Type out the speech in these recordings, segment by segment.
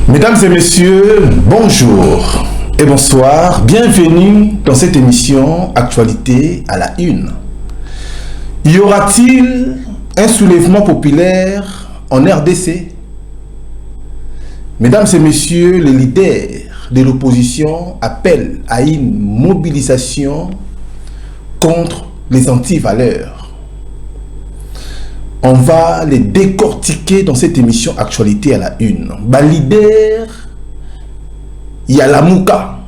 Mesdames et messieurs, bonjour et bonsoir. Bienvenue dans cette émission Actualité à la une. Y aura-t-il un soulèvement populaire en RDC? Mesdames et messieurs, les leaders de l'opposition appellent à une mobilisation contre les antivaleurs. On va les décortiquer dans cette émission Actualité à la une. Ba leader, il y a la Mouka.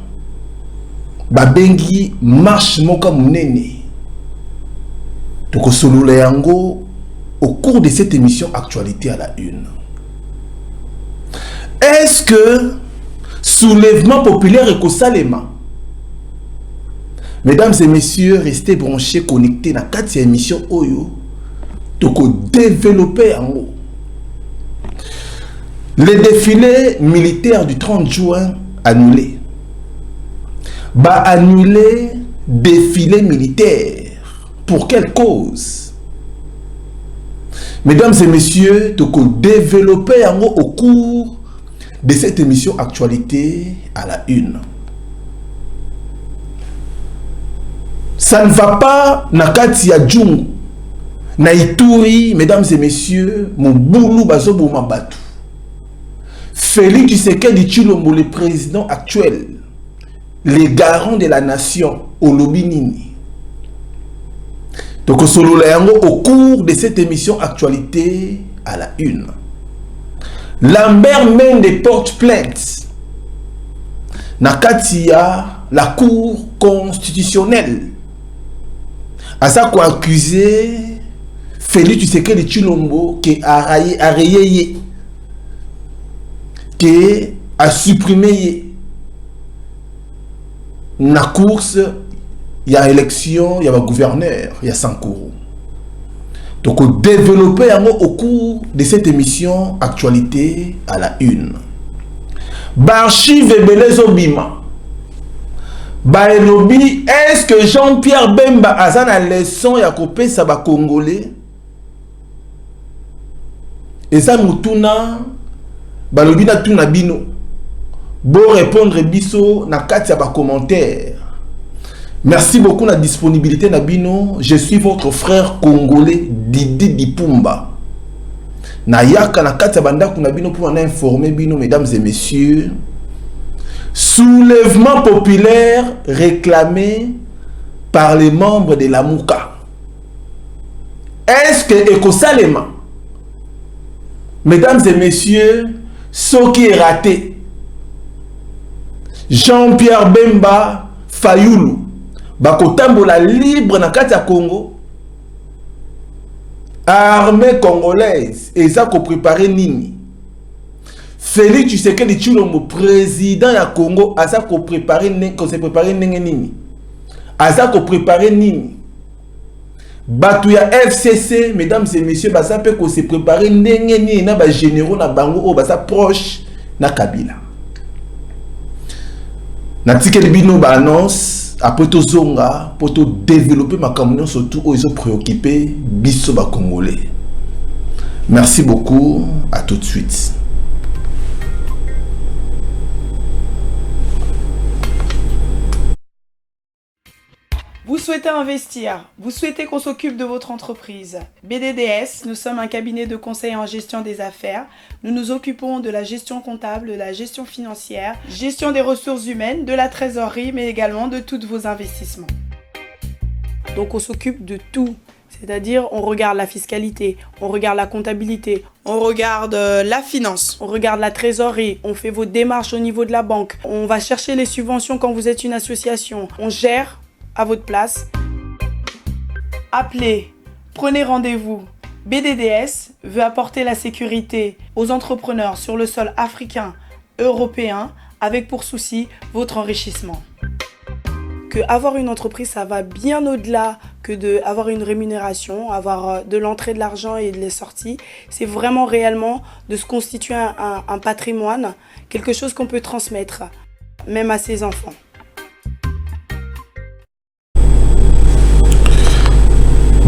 Ba bengi marche moka munene. Donc solo yango au cours de cette émission Actualité à la une. Est-ce que soulèvement populaire est Kosalema? Mesdames et messieurs, restez branchés, connectés dans cette émission Oyo. Donc développer en haut. Le défilé militaire du 30 juin annulé. Bah annuler défilé militaire. Pour quelle cause? Mesdames et messieurs, donc développer en haut au cours de cette émission Actualité à la une. Ça ne va pas nakati ya Djungu. Naïtouri, mesdames et messieurs, mon boulou bazo bouma batou. Félix Tshisekedi Tshilombo, le président actuel, les garants de la nation, au lobby nini. Donc, au cours de cette émission Actualité à la une, Lambert Mende porte plainte. Nakatia, la cour constitutionnelle, à ça qu'on accusé Félix Tshisekedi Tshilombo qui a rayé, qui a supprimé la course, il y a élection, il y a un gouverneur, il y a Sankoro. Donc, on développe au cours de cette émission Actualité à la une. Barchive et Belezobima. Baelobi, est-ce que Jean-Pierre Bemba a la leçon ya kopé ça ba Congolais? Et ça nous tourne, balobi na tuna bino. Bon répondre biso na katia ba commentaire. Merci beaucoup na disponibilité na bino. Je suis votre frère congolais Didi Dipumba. Na yaka na katia banda kuna bino pour en informer bino, mesdames et messieurs. Soulèvement populaire réclamé par les membres de la Mouka. Est-ce que Ekosalema? Mesdames et messieurs, ce qui est raté, Jean-Pierre Bemba Fayulu, Bakotambola libre na Katia Congo, armée congolaise, et ça qu'on prépare nini. Félix Tshisekedi Tshilombo, président ya Congo, à ça qu'on prépare nini. À ça qu'on prépare nini. Batouya FCC, mesdames et messieurs, ça peut qu'on se prépare nini na ba généraux na bango ça proche na Kabila. Na tikeli bino ba annonce après to zonga pour to développer ma communion surtout où ils sont préoccupés biso ba congolais. Merci beaucoup, à tout de suite. Vous souhaitez investir, vous souhaitez qu'on s'occupe de votre entreprise. BDDS, nous sommes un cabinet de conseil en gestion des affaires. Nous nous occupons de la gestion comptable, de la gestion financière, gestion des ressources humaines, de la trésorerie, mais également de tous vos investissements. Donc on s'occupe de tout. C'est-à-dire, on regarde la fiscalité, on regarde la comptabilité, on regarde la finance, on regarde la trésorerie, on fait vos démarches au niveau de la banque, on va chercher les subventions quand vous êtes une association, on gère à votre place. Appelez, prenez rendez-vous. BDDS veut apporter la sécurité aux entrepreneurs sur le sol africain, européen, avec pour souci votre enrichissement. Que avoir une entreprise, ça va bien au-delà que d'avoir une rémunération, avoir de l'entrée de l'argent et de les sorties. C'est vraiment réellement de se constituer un patrimoine, quelque chose qu'on peut transmettre, même à ses enfants.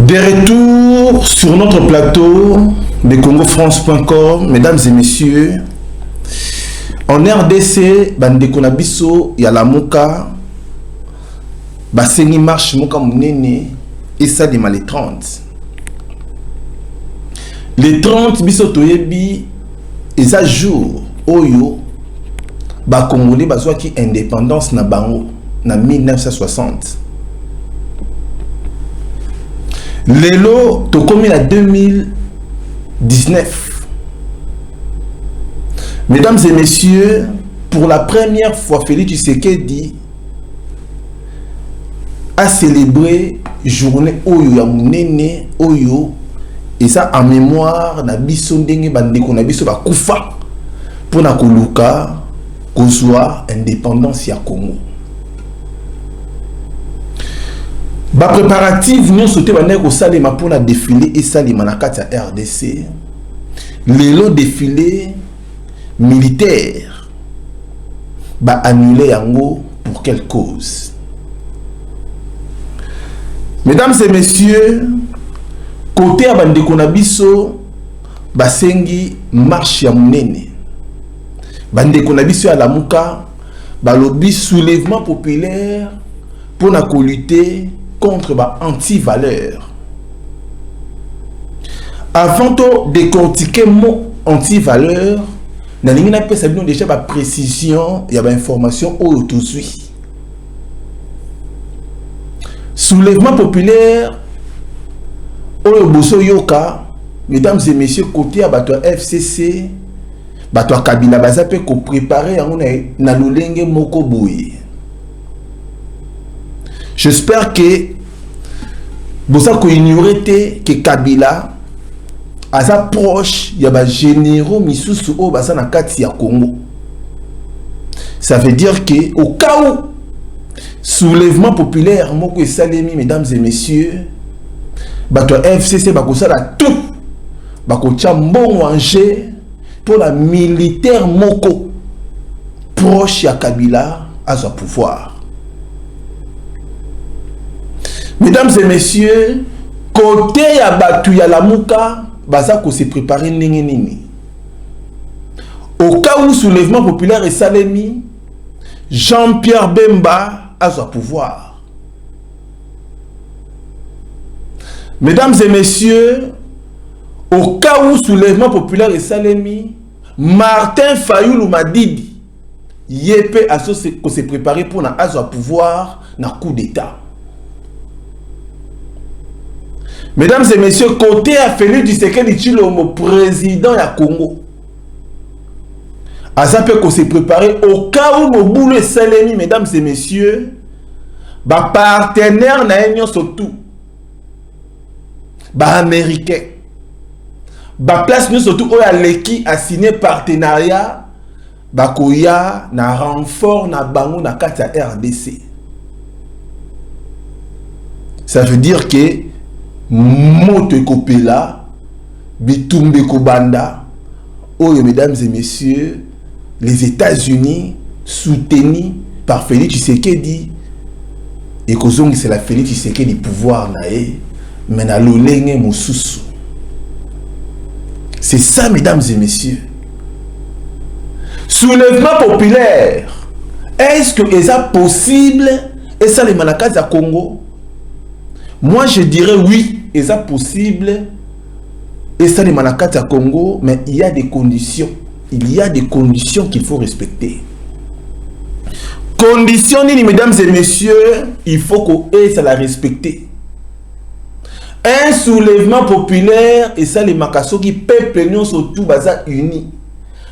De retour sur notre plateau de congofrance.com, mesdames et messieurs, En RDC, bandeko na biso ya la muka basengi marche muka munene et ça déma les 30. Les 30 biso toyebi et ça jour oyo ba Congolais bazwa ki indépendance na bango na 1960. Lelo tokomi na 2019. Mesdames et messieurs, pour la première fois, Félix Tshisekedi a célébré journée Oyo ya munene Oyo et ça en mémoire na biso ndenge bandeko na biso bakufa pour na koluka kozwa indépendance ya Congo. Ba préparatif nous sauté bandeko salema pour na défilé et salema na kati ya RDC. Lelo défilé militaire ba annuler yango pour quelle cause? Mesdames et messieurs, côté à bandeko na biso basengi marche ya munene. Bandeko na biso ya lamuka balobi soulèvement populaire pour na lutter contre ba anti-valeur. Avant de décortiquer mot anti-valeur, na lingi na pesa bino déjà ba précision ya ba information oyo tout suit. Soulèvement populaire oyo boso yoka, mesdames et messieurs, côté à bato FCC, bato Kabila baza pe ko préparer yango na lolenge moko boye. J'espère que bosa ko ignorer que Kabila aza proche ya ba généraux misusu o basa na kati ya Congo. Ça veut dire que au cas où soulèvement populaire moko esalemi, mesdames et messieurs, bato FCC bakosala tout bakotia mbongo anje pour la militaire moko proche ya Kabila à son pouvoir. Mesdames et messieurs, côté ya batu ya lamuka baza ko se préparer ndenge nini. Au cas où soulèvement populaire esalemi, Jean-Pierre Bemba à son pouvoir. Mesdames et messieurs, au cas où soulèvement populaire est salemi, Martin Fayoulou Madidi yépe à se préparer pour na azo pouvoir na coup d'état. Mesdames et messieurs, côté à Félix Tshisekedi Tshilombo, président ya Congo, Aza peut se préparer au cas où mon boulot est salemi, mesdames et messieurs, ba partenaire na union surtout, ba américain, ba place nous surtout où a l'équipe a signé partenariat, ba koya na renfort na bango na kati ya RDC. Ça veut dire que moto ekopela, bitumbe kobanda, oh mesdames et messieurs, les États-Unis soutenus par Félix Tshisekedi et kozongi c'est la Félix Tshisekedi pouvoir nae mais na lolenge mosusu. C'est ça mesdames et messieurs. Soulèvement populaire. Est-ce que c'est possible et ça les manakazi à Congo? Moi je dirais oui, c'est possible et ça les manakazi à Congo, mais il y a des conditions. Il y a des conditions qu'il faut respecter. Conditions, mesdames et messieurs, il faut qu'on ait à la respecter. Un soulèvement populaire, et ça les makasso qui peuple nous surtout baza uni.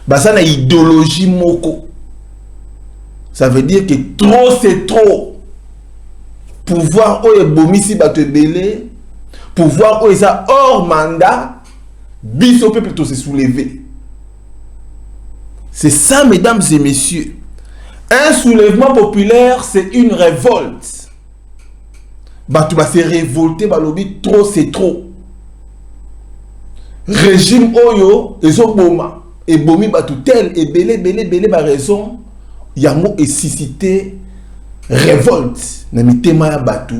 Baza na idéologie moko. Ça veut dire que trop c'est trop. Pouvoir ou bomisi bato belé, pouvoir ou ça hors mandat, biso peuple tout se soulever. C'est ça, mesdames et messieurs. Un soulèvement populaire, c'est une révolte. Batu va se révolter, balobi trop c'est trop. Régime oyo, ezo boma, et bomi batu tel, et belé, ba raison, yango et suscité révolte. Na mitema ya batu,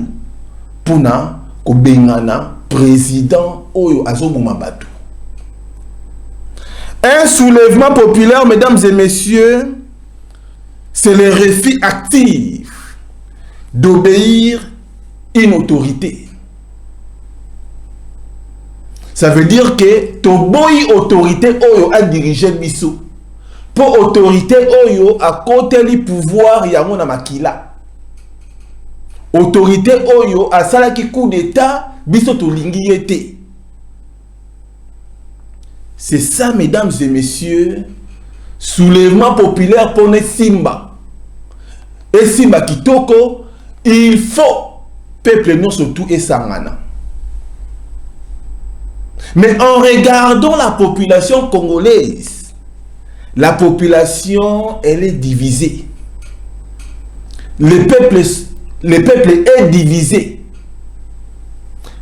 puna, ko bengana, président oyo, azo boma batu. Un soulèvement populaire, mesdames et messieurs, c'est le refus actif d'obéir une autorité. Ça veut dire que toboyi autorité oyo a dirigé biso. Pour autorité oyo a côté li pouvoir yango na makila. Autorité oyo a sala ki coup d'état biso to lingi yete. C'est ça, mesdames et messieurs, soulèvement populaire pour les Simba. Et Simba Kitoko, il faut peuple non surtout et sangana. Mais en regardant la population congolaise, la population, elle est divisée. Le peuple est divisé.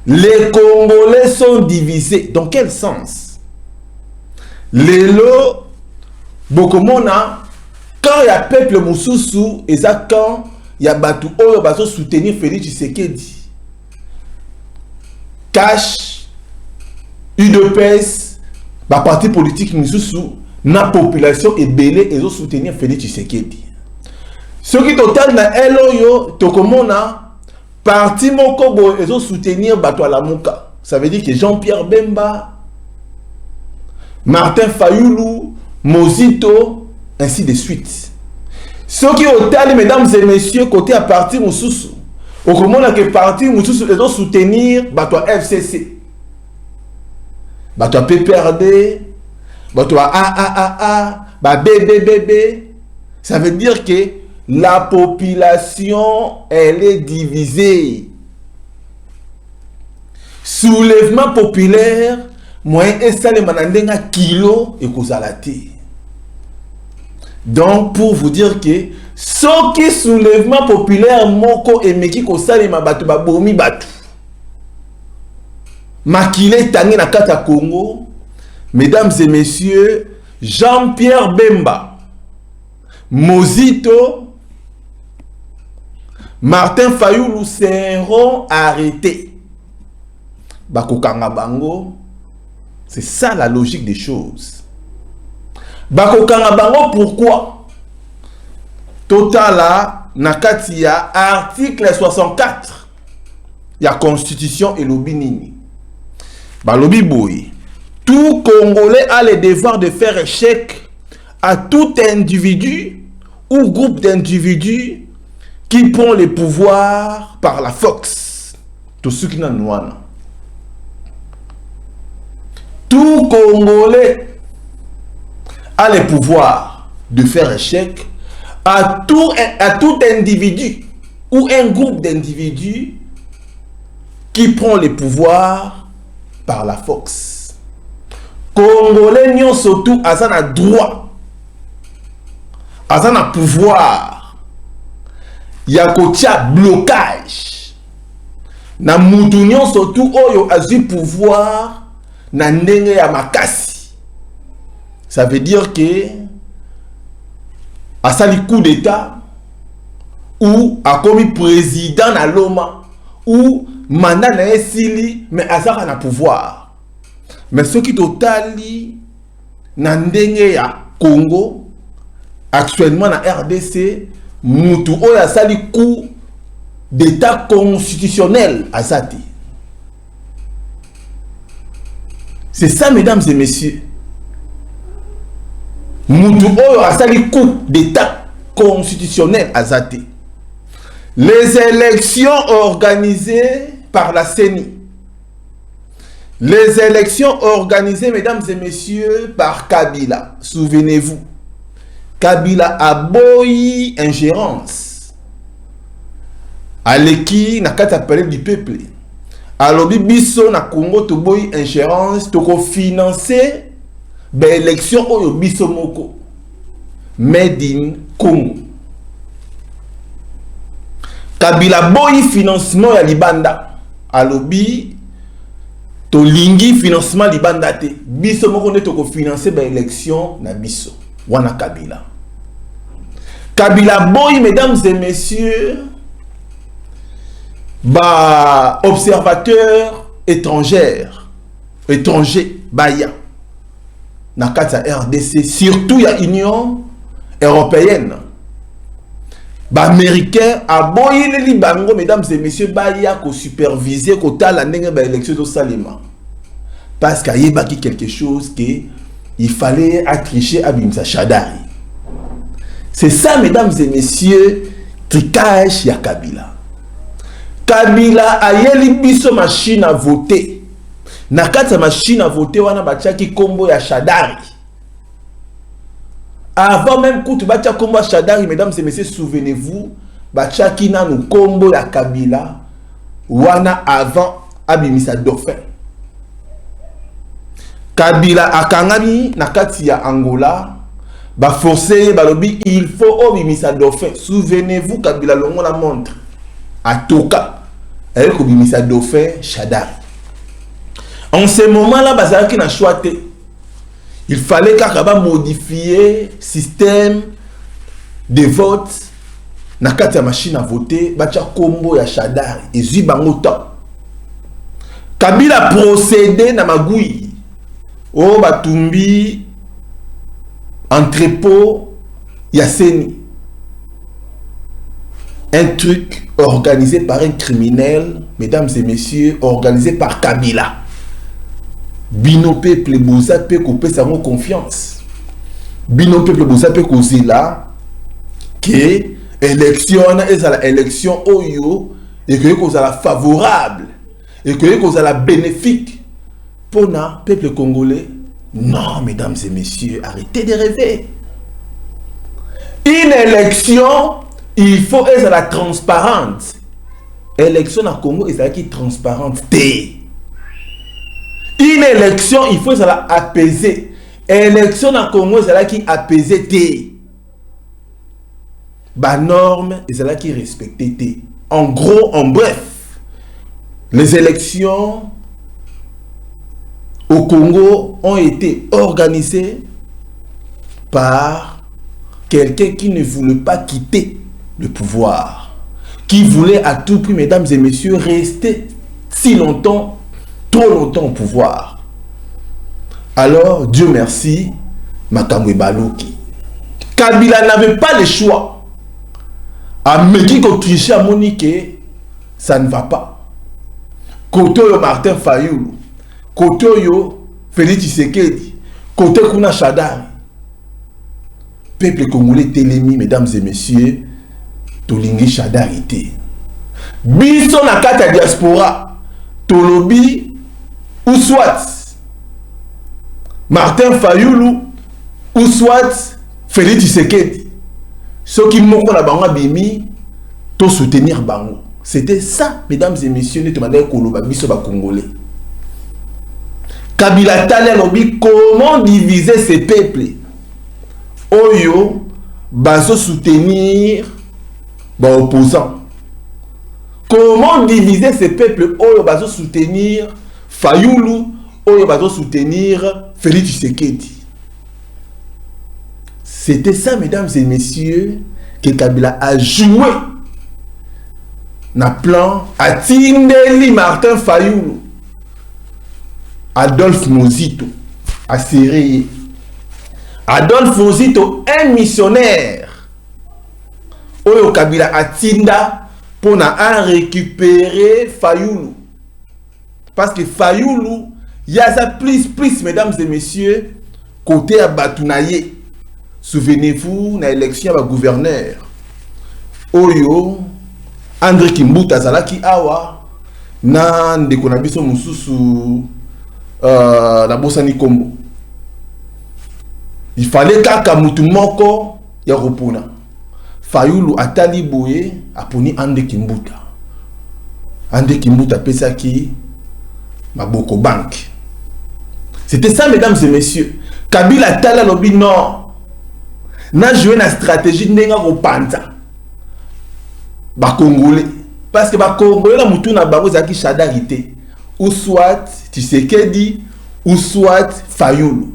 Les Congolais sont divisés. Dans quel sens? Lelo, Bokomona, quand il y a peuple Moussousou, et ça quand il y a Batou Oyo, Bato soutenir Félix Tshisekedi. Cash, UDPS, la parti politique Moussousou, la population est belée et ils soutenir Félix Tshisekedi. Ce qui total na Eloyo, Tokomona, parti Mokobo, ils soutenir Bato Alamuka. Ça veut dire que Jean-Pierre Bemba, Martin Fayoulou, Mozito, ainsi de suite. Ceux qui ont été, mesdames et messieurs, côté à parti Moussoussou, au comment que parti Moussoussou, ils ont soutenir Bato FCC, Bato PPRD, Bato AAAA, BBBB. Ça veut dire que la population, elle est divisée. Soulèvement populaire, moyen installé manandenga kilo et kozalati. Donc pour vous dire que ce qui soulèvement populaire moko et meki kosale mabatu babomi batu. Makile tangi na kata Congo, mesdames et messieurs, Jean-Pierre Bemba, Mozito, Martin Fayoulou seront arrêtés. Bakokanga bango. C'est ça la logique des choses. Bakokanga bango, pourquoi? Totala nakatia article 64 ya constitution et lobby nini. Ba lobby boy. Tout Congolais a le devoir de faire échec à tout individu ou groupe d'individus qui prend le pouvoir par la force. Tout ce qui n'a pas. Tout Congolais a le pouvoir de faire échec à tout individu ou un groupe d'individus qui prend le pouvoir par la force. Congolais n'y ont surtout à ça droit, à ça pouvoir. Il y a un blocage. Na moutounion surtout oyo a du pouvoir. Na ndenge ya makasi. Ça veut dire que à sali coup d'état ou a commis président na loma ou mandat na esili mais azaka na pouvoir. Mais ce qui totali na ndenge ya Congo actuellement na RDC mutu oya sali coup d'état constitutionnel azati. C'est ça, mesdames et messieurs. Moutou Oyo a sali coup d'état constitutionnel à Zati. Les élections organisées par la CENI. Les élections organisées, mesdames et messieurs, par Kabila. Souvenez-vous. Kabila a boyi ingérence. Aleki n'a qu'à appeler du peuple. Alors, biso na Congo to boy ingérence to ko financer l'élection oyo biso moko made in Congo. Kabila boy financement ya libanda. Alobi to lingi financement libanda te. Biso moko ne to ko financer l'élection na biso. Wana Kabila. Kabila boy, mesdames et messieurs, bah, observateurs étrangers, baya. na kati ya RDC, surtout ya Union européenne. Ba américain aboyeli bango, mesdames et messieurs, baya ko superviser ko tala ndenge ba élection do salima. Parce qu'il y a quelque chose que il fallait attricher à Bimsa Shadari. C'est ça, mesdames et messieurs, tricage ya Kabila. Kabila a yeli biso machine à voter. Na kati ya machine à voter wana bachaki kombo ya Shadari. Avant même que tu batia kombo ya Shadari, mesdames et messieurs, souvenez-vous, bachaki na nu kombo ya Kabila wana avant Abimisa Dauphin. Kabila akangami na kati ya Angola, ba forcé balobi il faut obimisa Dauphin. Souvenez-vous, Kabila longo la montre atoka avec obimisa Dauphin Shadari. En ce moment-là, bazalaki na choix te. Il fallait qu'Akaba modifier système de vote na kati ya machine à voter, bacha kombo ya Shadari ezui bango temps. Kabila procédé na magui. Oh batumbi entrepôt Yasseni. Un truc organisé par un criminel, mesdames et messieurs, organisé par Kabila. Bino peuple boza pe ko pesa mo confiance. Bino peuple boza pe ko zela que élection ezala élection oyo et que ko zala favorable et que ko zala bénéfique pour le peuple congolais. Non, mesdames et messieurs, arrêtez de rêver. Une élection, il faut être la transparente. Élection à Congo, il faut être transparente. Une élection, il faut être apaisée. Élection à Congo, il faut être apaisée. Ba norme, il faut être respectée. En gros, en bref, les élections au Congo ont été organisés par quelqu'un qui ne voulait pas quitter le pouvoir, qui voulait à tout prix, mesdames et messieurs, rester si longtemps, trop longtemps au pouvoir. Alors, Dieu merci, Makamwe Baloki. Kabila n'avait pas le choix. À Meki tricher à Monique, ça ne va pas. Côté Martin Fayoulou, côté yo Félix Tshisekedi, côté kuna Shadari. Peuple congolais télémi, mesdames et messieurs, tolingi Shadari te. Biso na kata diaspora, tolobi ou soit Martin Fayoulou ou soit Félix Tshisekedi. Ceux qui moko na bango bimi to soutenir bango. C'était ça, mesdames et messieurs, nous demandons koloba biso ba congolais. Kabila Tale lobi comment diviser ces peuples. Oyo bazo soutenir ba opposants. Comment diviser ces peuples. Oyo bazo soutenir Fayoulou, oyo bazo soutenir Félix Tshisekedi. C'était ça, mesdames et messieurs, que Kabila a joué na plan à Tindeli Martin Fayoulou, Adolphe Mozito, à Syrie. Adolphe Mozito, un missionnaire. Oyo Kabila a Tinda pour na récupérer Fayoulou. Parce que Fayoulou, il y a ça plus, mesdames et messieurs, côté à Batounaye. Souvenez-vous, na élection à gouverneur. Oyo, André Kimbuta Zalaki Awa, na ndeko na biso mususu na Bosani Kombo. Il fallait kaka mutu moko ya repona. Fayoulou atali boye aponi André Kimbuta. André Kimbuta pesaki maboko bank. C'était ça, mesdames et messieurs. Kabila Tala lobi non. Na joué na stratégie nenga ko panta. Ba Congolais. Parce que ba Congolais la mutu na bango zaki Shadari te. Ou soit Tshisekedi ou soit Fayoulou.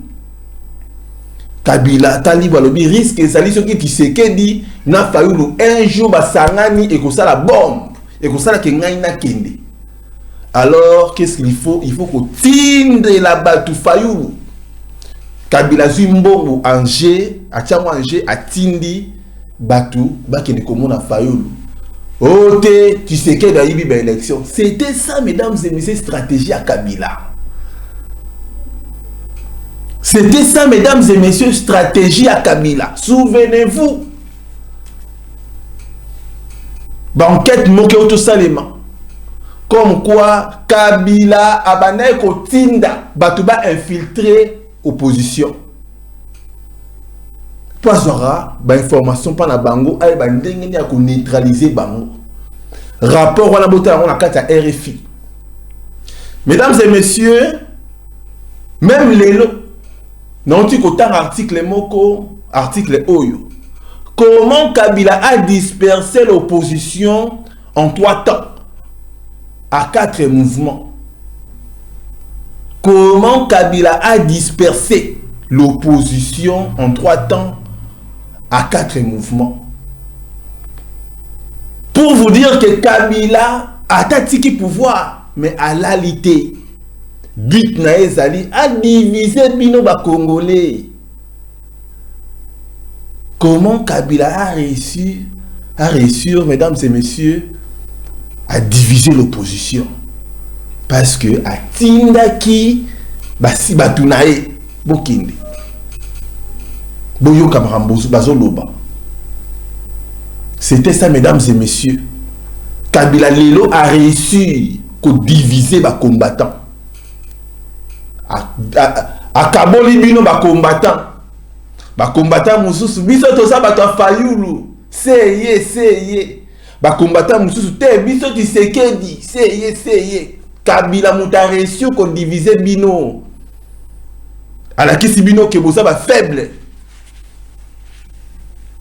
Kabila Tali balobi risque ezali soki Tshisekedi na Fayoulou un jour ba sangani et ko sala bombe et ko sala ke ngai na kende. Alors qu'est-ce qu'il faut? Il faut qu'on tinde la batu Fayoulou. Kabila Zimbo Angers, Angers, Atindi, Batu, Bakene Komona Fayulu. Oh, tu sais qu'il y a eu une élection. C'était ça, mesdames et messieurs, stratégie à Kabila. C'était ça, mesdames et messieurs, stratégie à Kabila. Souvenez-vous. Banquette moquée au Salema. Comme quoi, Kabila abanaï kotinda, Batouba infiltré opposition. Pour avoir information par la bango, aïe bandengeni à neutraliser bango. Rapport on a boté on a carte à RFI. Mesdames et messieurs, même les lots, non tu qu'autant article moko, article oyo. Comment Kabila a dispersé l'opposition en 3 temps, à 4 mouvements. Comment Kabila a dispersé l'opposition en 3 temps, à 4 mouvements. Pour vous dire que Kabila a tati pouvoir, mais à l'alité, but na ezali a divisé bino ba Congolais. Comment Kabila a réussi, mesdames et messieurs, à diviser l'opposition? Parce que à Tindaki, basi batunae, bokinde. Boyo Kamarambozo, bazoloba. C'était ça, mesdames et messieurs. Kabila Lelo a réussi à diviser les combattants. À Kaboli Bino, les combattants. Les combattants, Moussous, Biso Tosa, Bato Fayulu. C'est. Les combattants, Moussous, Biso Tisekedi. C'est. Kabila Mouta réussi à diviser Bino. À la Kisi Bino, Kebosa, faible.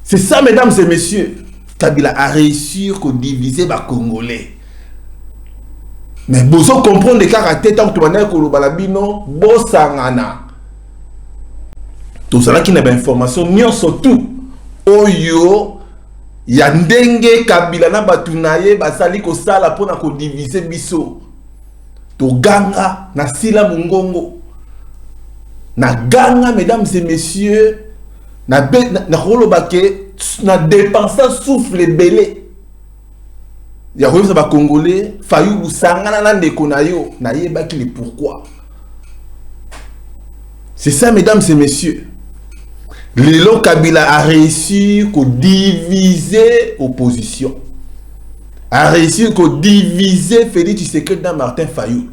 C'est ça, mesdames et messieurs. Kabila a réussi à diviser les Congolais. Mais vous comprenez les caractères tant que tu as Kolobalabino, Bosangana. Tout ça qui n'a pas d'information, ni surtout. Oyo, Yandenge, Kabila na batunaye, basali ko sala pona ko diviser biso. To ganga, na sila mungongo. Na ganga, mesdames et messieurs. Na dépensé souffle belé. Ya revu ba Congolais, Fayulu sangana na ndeko na yo, na yeba ki le pourquoi. C'est ça, mesdames et messieurs. Lelo Kabila a réussi à diviser l'opposition. A réussi à diviser Félix Tshisekedi dans Martin Fayulu.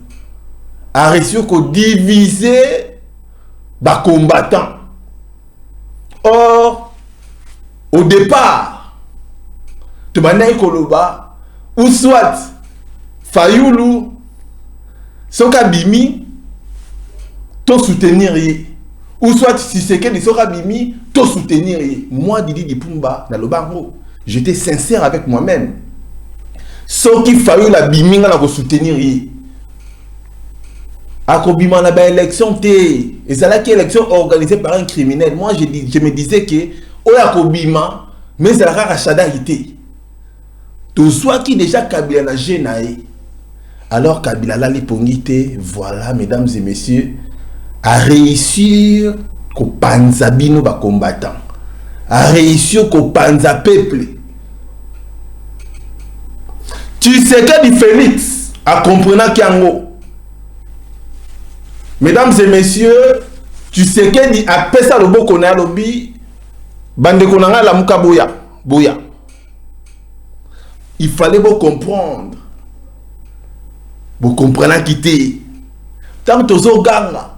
A réussi à diviser les combattants. Or, au départ, tu m'as dit Koloba, ou soit Fayulu, Soka Bimi, to soutenir ye. Ou soit si c'est que Soka Bimi, to soutenir ye. Moi, Didi Dipumba, dans le bango, j'étais sincère avec moi-même. Soki Fayulu la Bimi, on a soutenir ye. Akobima na ba élection té. Et c'est là qui est élection organisée par un criminel. Moi je me disais que oya Akobima mais c'est la rachada ité. Tout soit qui déjà Kabila na genaé. Alors Kabila la lipongité, voilà mesdames et messieurs, a réussir ko panza bino ba combattant. A réussir ko panza peuple. Tu sais que di Félix a comprenant qu'yango. Mesdames et messieurs, tu sais que dit après ça le beau qu'on a lobby, bande qu'on a la muka boya. Il fallait vous comprendre. Vous comprenez quitter. Tant que vous ganga,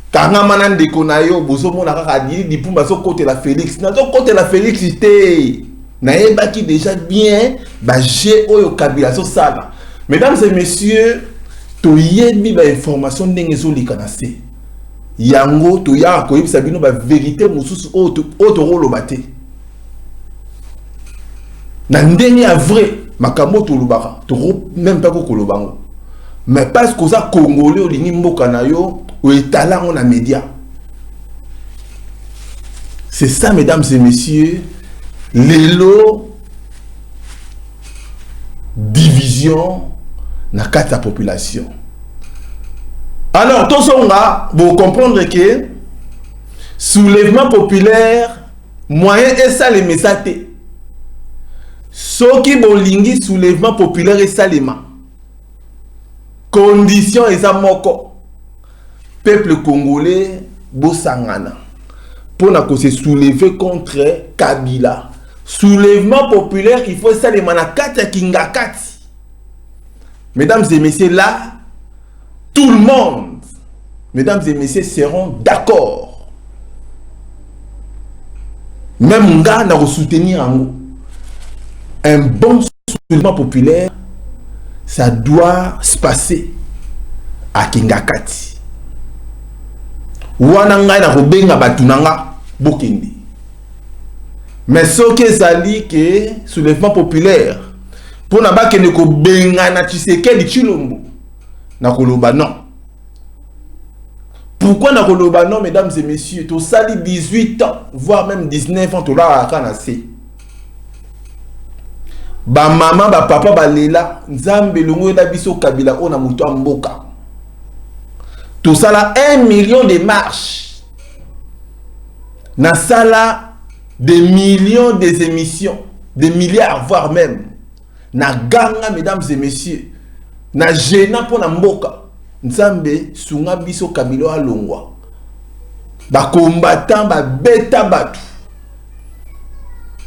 kanga manan de qu'on a yo, vous avez la dit di pumba so côté la Félix. Na so côté la Félix ité. Na yeba qui déjà bien, ba j'ai oyo Kabila so sala. Mesdames et messieurs, to yebi ba information ndenge zo likanase yango to ya ko yebisa bino ba vérité mususu auto rolo baté na ndenge ya vrai makambo to lubaka to même pas ko kolobango mais parce que ça congolais olingi mboka na yo o etalango na média. C'est ça, mesdames et messieurs, l'élo division na kata population. Alors, tout ça, vous comprendre que Soulèvement populaire, moyen et ça les messages. Ce qui bolingi soulèvement populaire et salema. Condition et ça moko. Peuple congolais, Bosangana. Pour se soulever contre Kabila. Soulèvement populaire, il faut ça les manakati à Kingakati. Mesdames et messieurs, là, tout le monde, mesdames et messieurs, seront d'accord. Même nga na soutenir un bon soulèvement populaire, ça doit se passer à Kingakati. Wananga na robenga batunanga bokende. Mais ce que ça dit que soulèvement populaire pour na ba kende ko benga na Tshisekedi Tshilombo na koloba non. Pourquoi na koloba non, mesdames et messieurs? To sali 18 ans voire même 19 ans to la kana se. Ba maman ba papa ba lela nzambe longo na biso Kabila ona muto mboka. Tout ça là 1 million de marches. Na sala des millions des émissions, des milliards voire même. Na ganga mesdames et messieurs. Na gênant pour na mboka. Nzambe sunga biso Kabila alongwa. Ba combattant ba beta batu.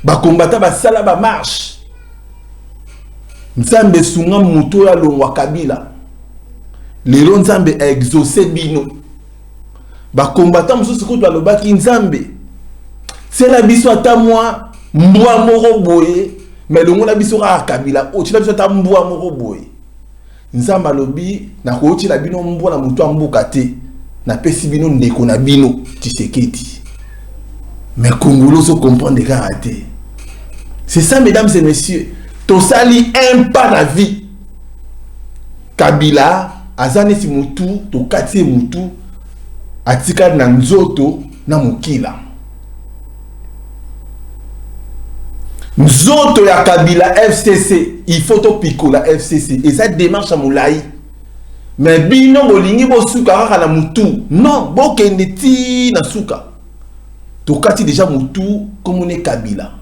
Ba combattant ba sala ba marche. Nzambe sunga muto alongwa Kabila. Lelo Nzambe a exaucé bino. Ba combattant mususu ko aloba ki Nzambe. C'est la biso ata moi mbwa moko boye, mais le ngona biso ka Kabila o tila biso ata mbwa moko boye. Nzambe alobi na ko tila bino mbwa na mutu ambuka te. Na pesi bino ndeko na bino Tshisekedi. Mais Congolais se comprendre des karaté. C'est ça mesdames et messieurs. To sali un pas la vie. Kabila azane si mutu to kati mutu atika na nzoto na mukila. Nzoto ya Kabila FCC, il faut to piko la FCC et ça démarche à moulaï. Mais bino bolingi bo suka kaka na mutu. Non, bo kende ti na suka. To kati déjà mutu comme on est Kabila.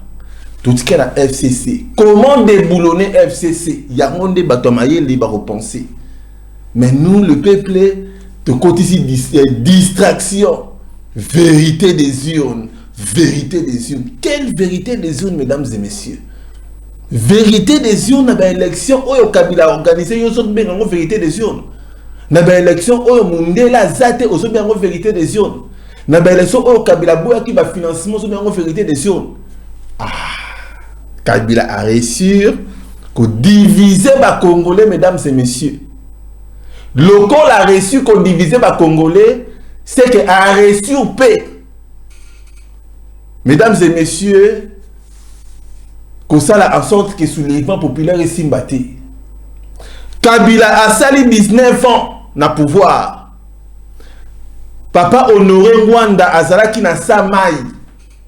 To tika la FCC. Comment déboulonner FCC? Ya monde batomaye liba repenser. Mais nous le peuple de côté ici distraction, vérité des urnes. Vérité des urnes. Quelle vérité des urnes, mesdames et messieurs? Vérité des urnes, dans l'élection, où Kabila a organisé, il y a une vérité des urnes. Dans l'élection, où Mundela Zate, il y a une vérité des urnes. Dans l'élection, où Kabila Bouya qui va financement, il y a une vérité des urnes. Ah, Kabila a réussi à diviser les Congolais, mesdames et messieurs. Le corps a reçu qu'on divisait les Congolais, c'est qu'il a reçu paix. Mesdames et messieurs, que ça a en sorte que le soulèvement populaire est simbaté. Kabila a sali 19 ans na pouvoir. Papa Honoré Rwanda azalaki na samai.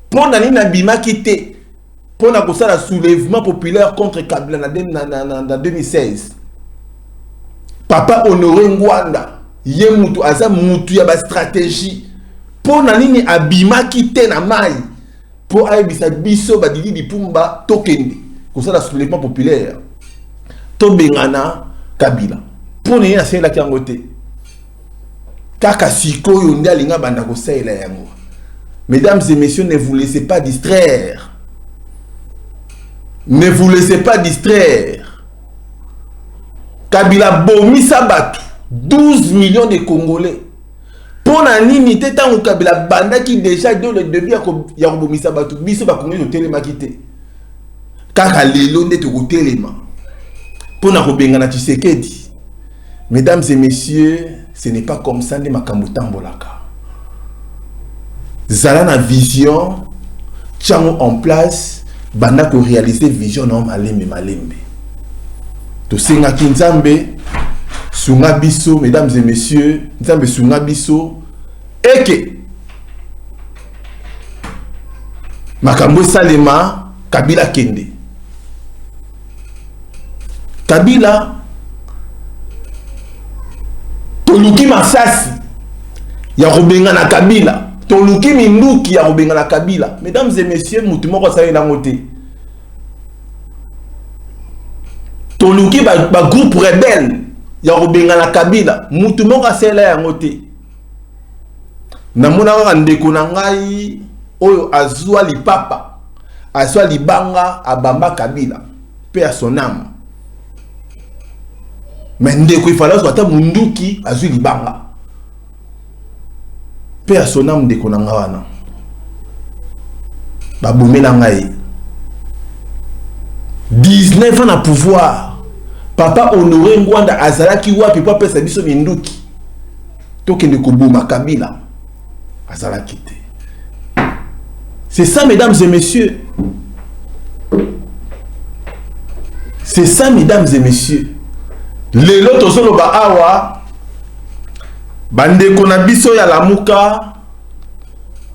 Pour nani na bima kité. Pour na ko sala soulèvement populaire contre Kabila en 2016. Papa Honoré Rwanda ye mutu aza mutu ya ba stratégie. Pour nani ni abima kité na mai. Pour aibisa biso badidi dipumba tokende comme ça la soulèvement populaire to bengana Kabila pour ne ya sela kiangote kaka siko yo ndi alinga banda ko sela yango. Mesdames et messieurs, ne vous laissez pas distraire, ne vous laissez pas distraire. Kabila bomi sabatu 12 millions de Congolais. Pour la nini tant Kabila banda qui déjà dans le début ya robomisa batu biso ba Congolais telema kité kaka lelo nde to telema pour na robenga na Tshisekedi. Mesdames et messieurs, ce n'est pas comme ça, ne makambo tambolaka. Zala na vision tchango en place banda ko réaliser vision non malembe malembe to senga kinzambe sunga biso. Mesdames et messieurs, nzambe sunga biso eke makambo salema Kabila kende. Kabila toluki masasi ya robenga na Kabila toluki minduki ya kobenga na Kabila. Mesdames et messieurs, mutu moko sa ina ngote. Toluki ba groupe rebelle ya kobenga na Kabila, mutu moko sa ina ya ngote. Namona kaka ndeko na ngai oyo azwa lipapa, azwa libanga abamba Kabila pe à son âme. Mais ndeko ifala so ata munduki azwi libanga pe à son âme ndeko na nga wana babomela ngai 19 ans na pouvoir. Papa Honoré Ngwanda azalaki wapi po apesa biso minduki tokende koboma Kabila azalaki te. C'est ça, mesdames et messieurs. C'est ça, mesdames et messieurs. Les lotos solo ba awa bande konabiso ya lamuka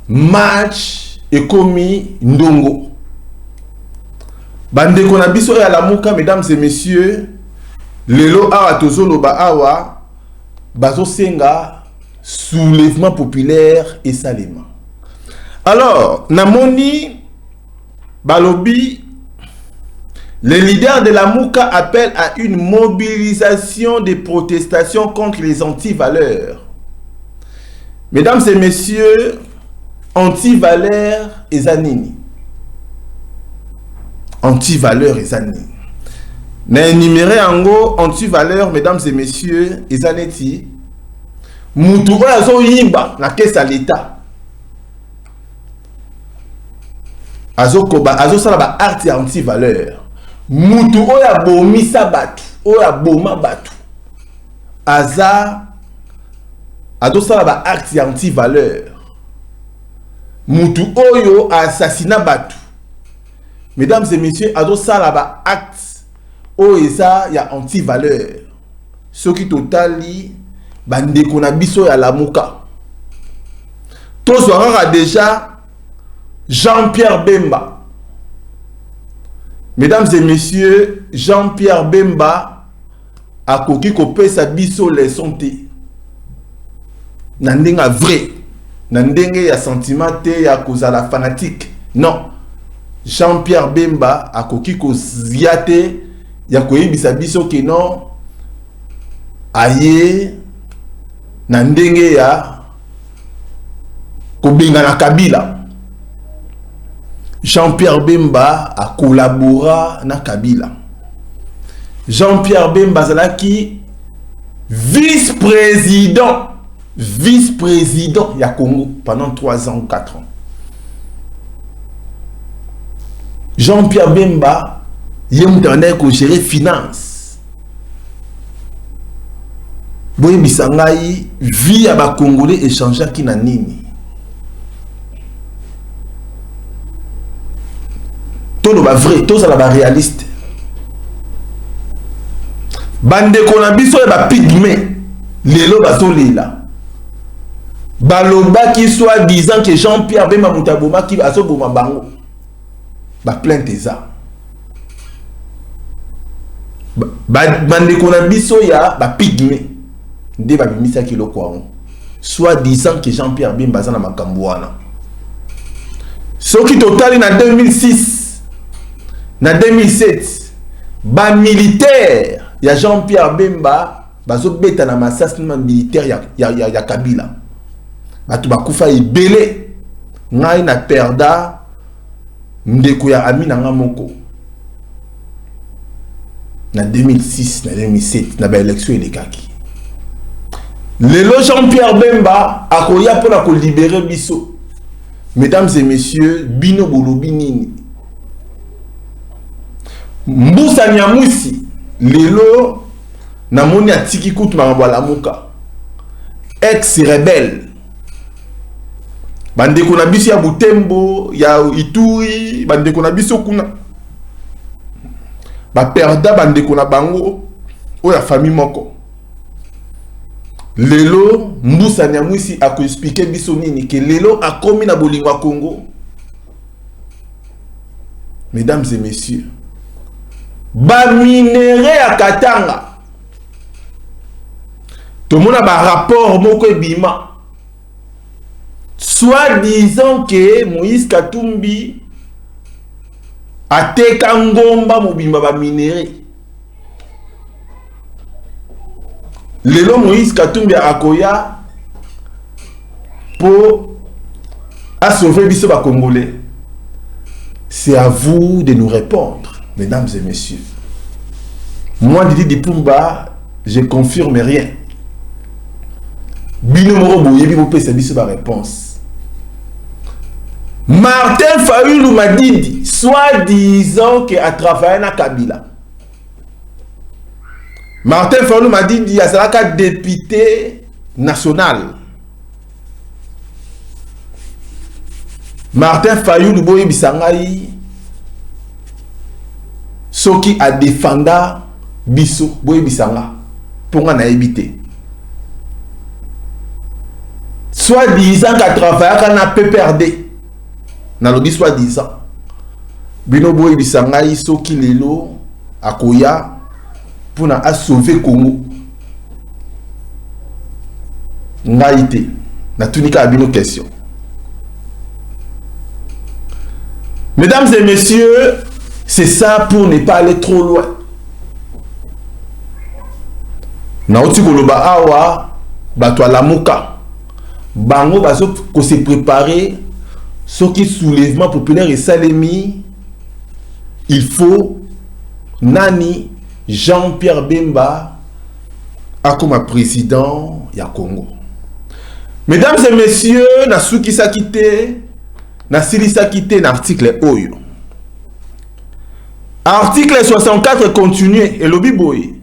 match ekomi ndongo. Bande konabiso ya lamuka, mesdames et messieurs, lelo awa tozolo ba awa bazo senga soulèvement populaire et salema. Alors, Namoni Balobi, les leaders de la Mouka appellent à une mobilisation des protestations contre les anti-valeurs. Mesdames et messieurs, anti-valeurs et zanini. Anti-valeurs et zanini. Na énuméré en gros anti-valeurs, mesdames et messieurs, et zaneti. Moutou azo yimba na caisse à l'État. Azo sala ba art anti-valeur. Mutu oya bomisa batu, oya boma batu. Azo sala ba art anti-valeur. Mutu oyo assassinat batu. Mesdames et messieurs, azo sala ba acte oyo ya anti-valeur. Ce qui totali bande kona biso ya lamuka. Tozwara déjà Jean-Pierre Bemba. Mesdames et messieurs, Jean-Pierre Bemba a koki kopé sa biso les santé. Nandenga vrai. Nandenge ya sentiment te ya kozala fanatique. Non. Jean-Pierre Bemba a koki koziate ya koyebisa biso ke non aye nandenge ya kobenga na Kabila. Jean-Pierre Bemba a collaboré na Kabila. Jean-Pierre Bemba zalaki vice-président ya Congo pendant 3 ans ou 4 ans. Jean-Pierre Bemba yemutane ko gérer finance. Boye bisangai vie ya ba Congolais échanger ki na nini. Tout va vrai, tout ça va réaliste. Bande konabiso et ba pygmé, lelo bazolela. Baloba qui soit disant que Jean-Pierre Bemba Mutaboma qui va boma bango. Ba plainte ça. Bande konabiso ya ba pygmé. Nde ba bimisa kilo kwa on. Soit disant que Jean-Pierre Bemba za na makambo wana. Ce qui total na 2006. Na 2007, ba militaire ya Jean-Pierre Bemba bazo beta na assassinat militaire ya Kabila. Batu bakufa ibele ngai na perda ndeko ya ami na nga moko. Na 2006 na 2007 na ba élection elekaki. Lelo Jean-Pierre Bemba akoya pona ko libérer biso. Mesdames et messieurs, bino bolobi nini? Mbusa Nyamwisi lelo namoni atiki kutu mangabala muka ex-rebelle bandeko na biso ya Butembo ya Ituri bandeko na biso kuna ba perda bandeko na bango oya famille moko lelo Mbusa Nyamwisi ako expliquer biso nini ke lelo akomi na bolingo ya Congo. Mesdames et messieurs, ba minéré à Katanga. Tout le monde a un rapport moko ebima. soit disant que Moïse Katumbi a teka ngomba mobimba ba minéré. Lelo Moïse Katumbi akoya pour sauver biso ba Congolais. C'est à vous de nous répondre, mesdames et messieurs. Moi, Didi Dipumba, je confirme rien. Bino Morobo, yebi vous pouvez savoir la réponse. Martin Fayulu m'a dit, soit disant qu'il a travaillé dans Kabila. Martin Fayulu m'a dit, il y a un député national. Martin Fayulu boye bisangai soki a défenda biso boye bisanga pour nga na éviter. Soit disant qu'à travailler quand on PPRD. Na lobi soit disant. Bino boye bisangai soki lelo akoya pour na sauver Congo. Ngaite na tunika bino question. Mesdames et messieurs, c'est ça pour ne pas aller trop loin. Naoti koloba awa bato la muka. Bango baso ko se préparer ce qui soulèvement populaire et salemi. Il faut Nani Jean-Pierre Bemba a comme président ya Congo. Mesdames et messieurs, na souki sa quitté na silisa quitté l'article Oyo. Article 64 continue et lobi boy.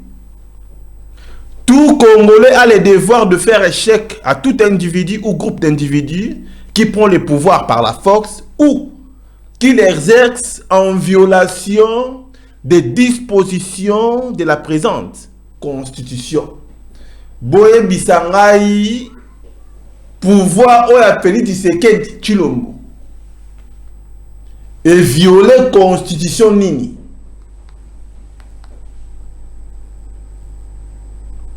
Tout Congolais a le devoir de faire échec à tout individu ou groupe d'individus qui prend le pouvoir par la force ou qui l'exerce en violation des dispositions de la présente Constitution. Boye bisangai pouvoir ou appelé Tshisekedi Tshilombo et violer Constitution nini.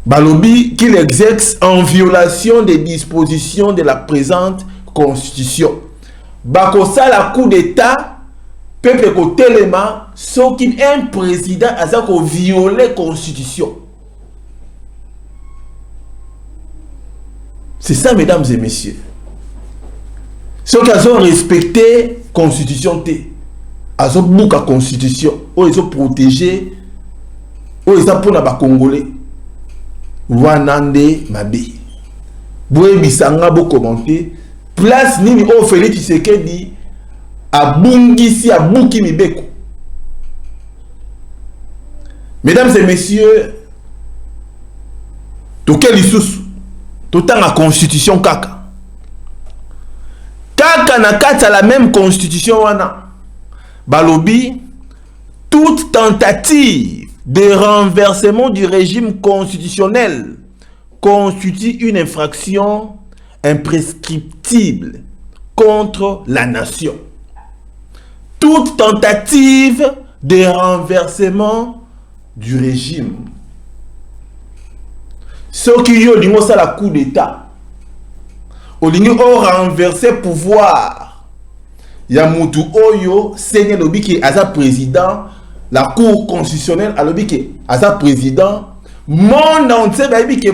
Balobi qu'il exerce en violation des dispositions de la présente Constitution. Bakosa la coup d'État, peuple ko telema, sauf qu'un président a ça ko violer Constitution. C'est ça, mesdames et messieurs. Ceux qui ont respecté la Constitution, ils ont beaucoup de Constitution, ils ont protégé, ils ont pour les Congolais. Wanande Mabe. Boye bisanga bo commenter. Place nini o Félix Tshisekedi abungisi abuki mibeko. Mesdames et messieurs, toke lisusu totanga constitution kaka. Kaka na kata la même constitution wana. Balobi toute tentative de renversement du régime constitutionnel constitue une infraction imprescriptible contre la nation. Toute tentative de renversement du régime. Ceux qui ont dit ça la coup d'État, ont renversé pouvoir. Yamutu Oyo, Seigneur Lobi qui est président. La Cour constitutionnelle a dit que à sa président, monde entier a dit que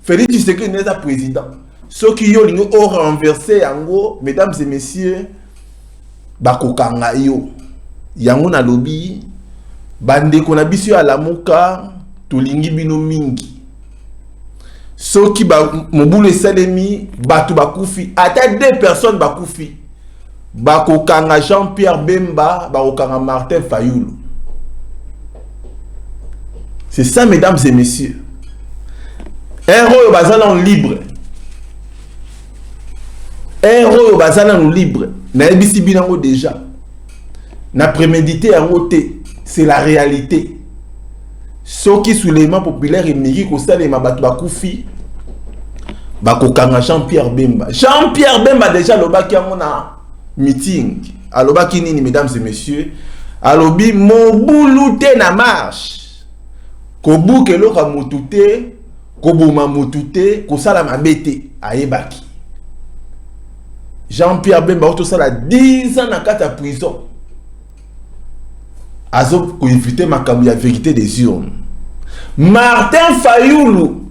Félix Tshisekedi n'est pas président. Ceux qui ont renversé yango, mesdames et messieurs, bakokanga yo. Yango na lobby, bande kona biso ya lamuka, tolingi bino mingi. Ceux qui mobule salemi, batu bakufi, ata 2 personnes bakufi. Bakokanga Jean-Pierre Bemba, bakokanga Martin Fayulu. C'est ça, mesdames et messieurs. Héros bazala libre. Héros bazala libre. Na ebisi binango déjà. Na prémédité en côté, c'est la réalité. Ceux qui soulèvement populaire et miri ko sale mabatu bakufi. Bakokanga Jean-Pierre Bemba. Jean-Pierre Bemba déjà lobaki na meeting. Alobaki nini, mesdames et messieurs. Alobi mobulu te na marche. Kobuke loka mutute, kobuma mutute, kosala mabete ayebaki. Jean-Pierre Bemba tout ça la 10 ans dans la prison. Azo ko éviter makambo ya vérité des urnes. Martin Fayoulou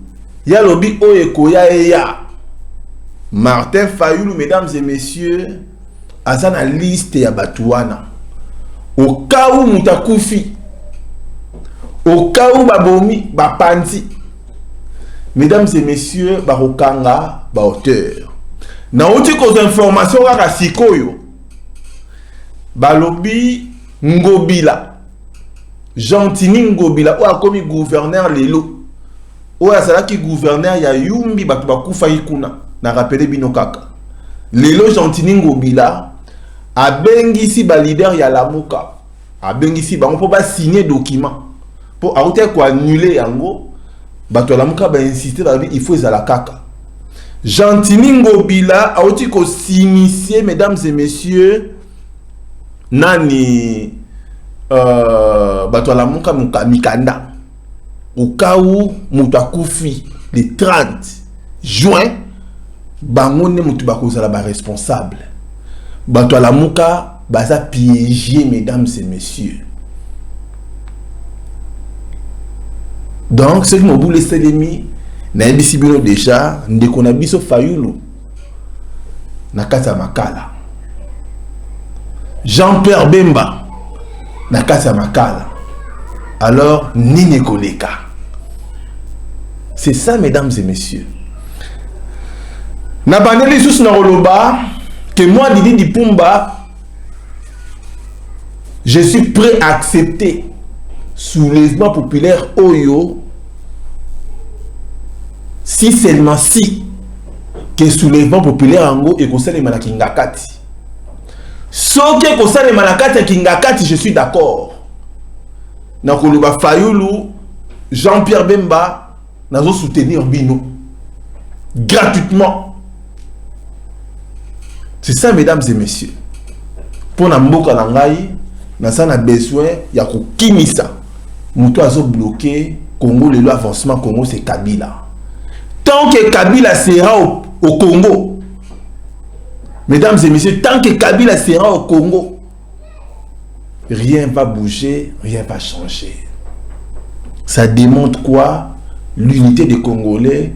ya lobi oyekoya eya. Martin Fayoulou, mesdames et messieurs, aza na liste ya batuana. Au cas où mutakufi, au cas où babomi, bapanzi, mesdames et messieurs, barokanga, ba auteur. Na outi cause information kaka sikoyo, balobi Ngobila, Gentini Ngobila, ou a commis gouverneur lelo, ou a sala ki gouverneur ya yumbi batu bakufa ikuna, na rappelé bino kaka. Lelo Gentini Ngobila, a bengisi ba leader ya Lamuka, a bengisi ba on peut pas signer document pour autre quoi annuler yango, ba to Lamuka ba insister ba il faut ezala kaka. Gentini Ngobila a outi ko s'initier, mesdames et messieurs, nani ba to Lamuka mikanda au cas où mutakufi le 30 juin bangone mutu bakozala ba responsable. Bato la Mouka, baza piégé, mesdames et messieurs. Donc, ce que nous voulons laisser les mis, na ebisibino déjà, ndekona biso Fayoulou, na kasa makala. Jean-Pierre Bemba, na kasa makala. Alors, Nini Koleka. C'est ça, mesdames et messieurs. Na bandeli sous na roloba, que moi, Didi Dipumba, je suis prêt à accepter soulèvement populaire Oyo, si seulement si que soulèvement populaire Ango et conseil de Manakingakati. Sauf que conseil de Manakati et Kingakati, je suis d'accord. Nakoluba Fayoulou, Jean-Pierre Bemba, nous soutenir Bino gratuitement. C'est ça, mesdames et messieurs. Pour Namboka Langai, nous avons besoin de Kimisa. Nous avons bloqué Congo, le avancement Congo, c'est Kabila. Tant que Kabila sera au Congo, mesdames et messieurs, tant que Kabila sera au Congo, rien ne va bouger, rien ne va changer. Ça démontre quoi? L'unité des Congolais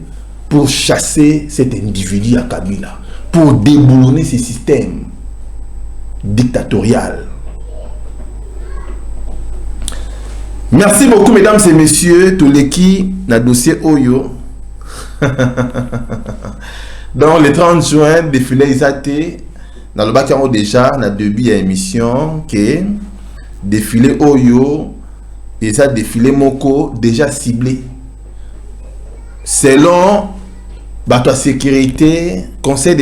pour chasser cet individu à Kabila, pour déboulonner ce système dictatorial. Merci beaucoup, mesdames et messieurs, tous les qui dans le dossier Oyo. Dans le 30 juin, défilé Isate, dans le bac déjà, dans le début de l'émission, que défilé Oyo, et ça défilé Moko, déjà ciblé. Selon la sécurité, conseil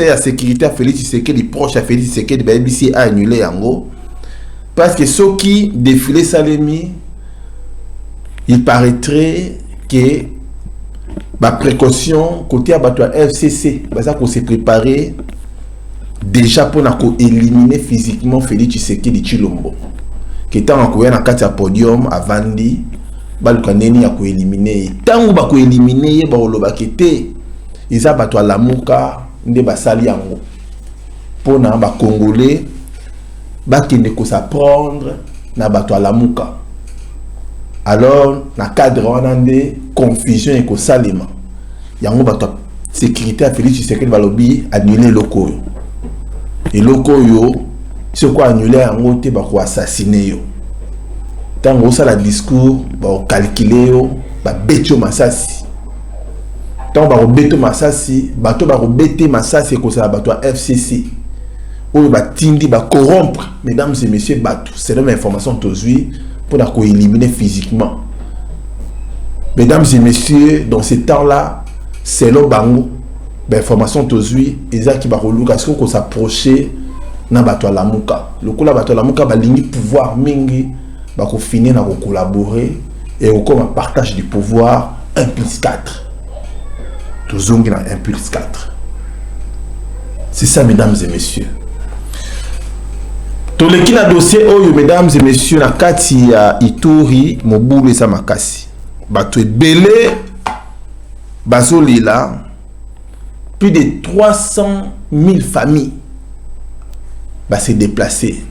à sécurité à Félix Tshisekedi, proche à Félix Tshisekedi, de BBC a annulé en gros. Parce que ceux qui défilaient Salemi, il paraîtrait que la précaution côté à FCC, ça qu'on s'est préparé déjà pour éliminer physiquement Félix Tshisekedi Chilombo. Qui était en courir dans le podium à Vandi, Balkaneni a éliminer. Tant que ba éliminer, ba oloba kete, ils a battu à la Mouka, nde basali yango. Pour na ba Congolais, ba kende ko s'apprendre na battu à la Mouka. Alors na cadre wanande confusion et ko salema. Yango battu sécurité à Félix Tshisekedi balobi annuler loko yo. Et loko yo, c'est quoi annuler yango te ba ko assassiner yo. Tant que ça la discours, bah calculer yo, bah béto masasi. Tant bah béto masasi, bateau bah bété masasi que ça bateau FCC. Ou bah tindi bah corrompre, mesdames et messieurs bateau. C'est une information aujourd'hui pour la éliminer physiquement. Mesdames et messieurs, dans ce temps-là, c'est le bango. L'information aujourd'hui, ils ont qui va relouer parce qu'on s'approcher na bateau la Mouka. Le coup la bateau la Mouka bah ligne pouvoir mingi. Bah, qu'on finit à collaborer et au comme un partage du pouvoir 1+4. Toujours dans 1+4. C'est ça, mesdames et messieurs. Tous les qui n'a dossier, oh, mesdames et messieurs, na kati ya Ituri, Moboulou et Samakasi. Bah, tu es belé, Bazo Lila, plus de 300 000 familles se déplacer.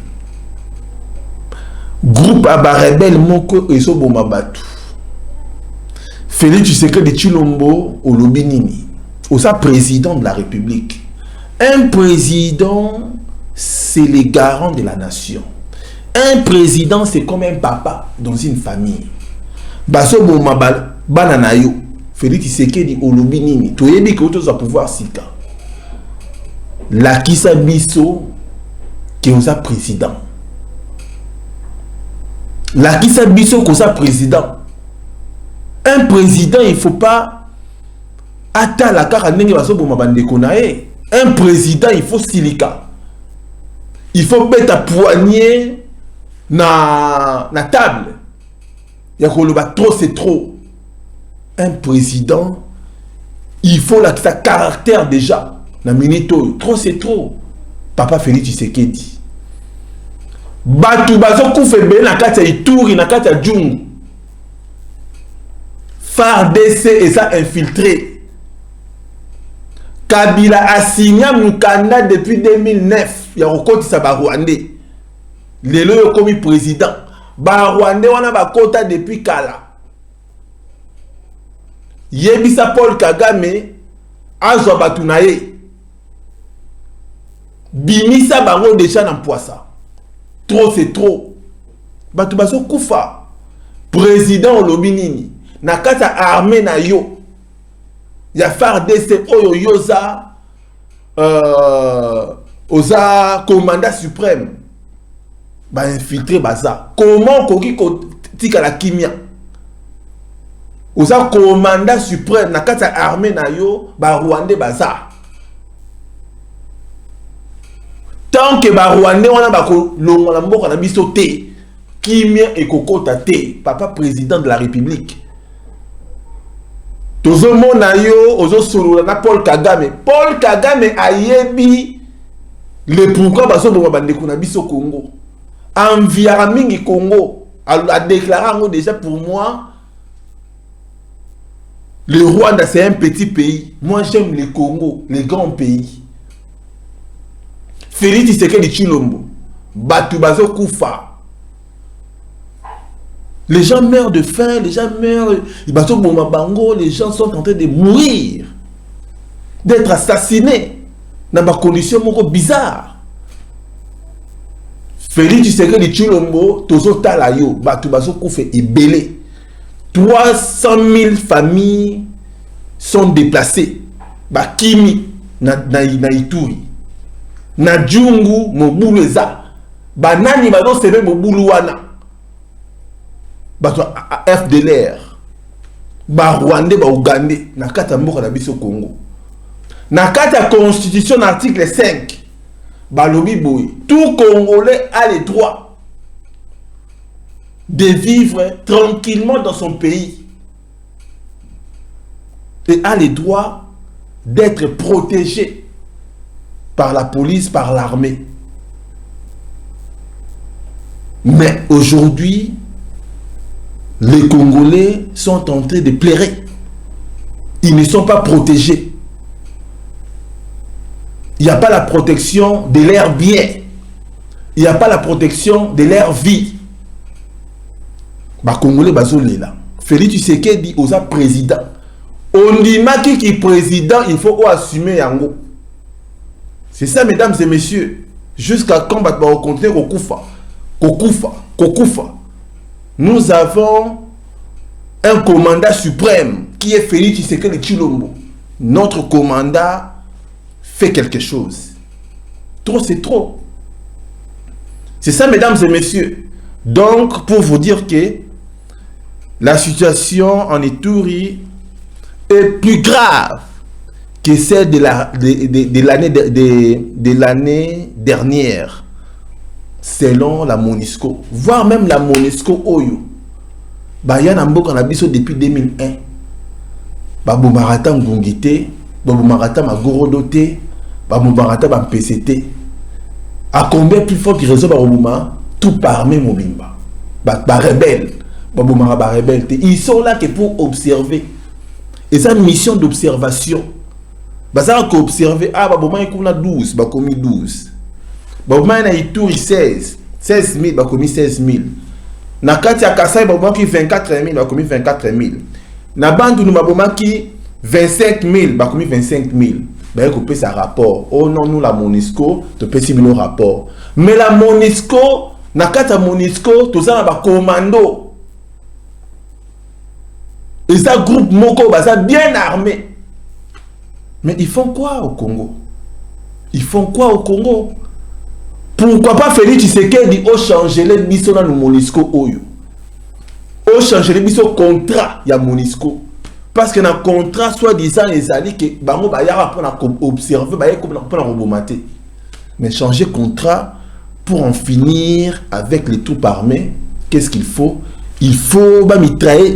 Groupe Abarebel Moko et Soboma Batu. Félix Tshisekedi Tshilombo au Lobinini, au président de la République. Un président, c'est le garant de la nation. Un président, c'est comme un papa dans une famille. Baso Boma Bananayo, Félix Tshisekedi au Lobinini, tu es dit que tu vas pouvoir sika. La Kisa Biso, qui est président. La Kisa Biso, qui est président. Un président, il ne faut pas attendre la carte. Un président, il faut silika. Il faut mettre à poignée na table. Il y a trop, c'est trop. Un président, il faut sa caractère déjà. Na minito, trop, c'est trop. Papa Félix Tshisekedi. Batu bazo koufebe na kati ya Ituri, na kati ya Djungu. FARDC et ça infiltré. Kabila a signé Mukanda depuis 2009. Il y a encore ça Rwandais. Lelo yo komi président. Ba Rwandais wana ba kota depuis kala. Yebisa Paul Kagame azwa batu na ye. Bimisa bango déjà na poisa. Trop c'est trop. Batu baso kufa. Président Lobinini. Na kata armée na yo. Ya FARDC oyo yoza oza commandant suprême. Ba infiltré baza. Comment koki tika la kimia? Oza commandant suprême na kata armée na yo ba Rwandais baza. Tant que ba Rwandais wana ba ko longola mboka na biso te. Kimia et kokota te. Papa président de la République. Tozo mona yo ozo solo na Paul Kagame. Paul Kagame a yebi le pourquoi baso bo bandeko na biso Congo. Enviara mingi Congo a déclaré déjà pour moi le Rwanda c'est un petit pays. Moi j'aime le Congo, les grands pays. Félix Tshisekedi Tshilombo. Batu bazo kufa. Les gens meurent de faim, les gens meurent, les gens sont en train de mourir, d'être assassinés dans des conditions bizarres. Félix Tshisekedi Tshilombo, tozo talayo, batu baso koufe ebele. 300 000 familles sont déplacées. Bakimi na Ituri, na Djungu mobulu eza, banani bazo sebe mobulu wana. FDLR, Rwandais, Ougandais, na kata mboka na biso Congo. Na kata constitution article 5, balobi boy, tout Congolais a le droit de vivre tranquillement dans son pays et a le droit d'être protégé par la police, par l'armée. Mais aujourd'hui, les Congolais sont en train de pleurer. Ils ne sont pas protégés. Il n'y a pas la protection de leur bien. Il n'y a pas la protection de leur vie. Les Congolais sont là. Félix Tshisekedi dit aux président. On dit qui est président, il faut assumer yango. C'est ça, mesdames et messieurs. Jusqu'à quand on va continuer Kokufa. Nous avons un commandant suprême qui est Félix Tshisekedi Tshilombo. Notre commandant fait quelque chose. Trop, c'est trop. C'est ça, mesdames et messieurs. Donc, pour vous dire que la situation en Ituri est plus grave que celle de l'année dernière. Selon la MONUSCO, voire même la MONUSCO Oyo, Bayana Mboka na biso depuis 2001. Baboumarata Ngungite, Baboumarata Magorodote, Baboumarata Bampesete. À combien plus fort qu'ils résolvent Babouma, tout parmi Mobimba. Rebelle, Baboumara rebelle. Ils sont là que pour observer. Et ça, mission d'observation. Bazara ko observer ah baboma ikuna 12 bakomi 12. Baboma na Ituri 16 000 bakomi 16 000. Na kati ya Kasai baboma ki 24 000 bakomi 24 000. Na Bandundu baboma ki 25 000 bakomi 25 000. Bah écoutez ça rapport. Oh non nous la Monisco te petit bino rapport. Mais la Monisco na kati ya Monisco to ça na ba commando. Et ça groupe moko baza bien armé. Mais ils font quoi au Congo? Ils font quoi au Congo? Pourquoi pas Félix Tshisekedi au changer les biso na Monisco oyo? Au changer les biso contrat ya Monisco. Parce que dans le contrat, soi-disant, les alliés que bango ba yara pour observer, ba yara pour remonter. Mais changer contrat pour en finir avec les troupes armées, qu'est-ce qu'il faut? Il faut mitrailler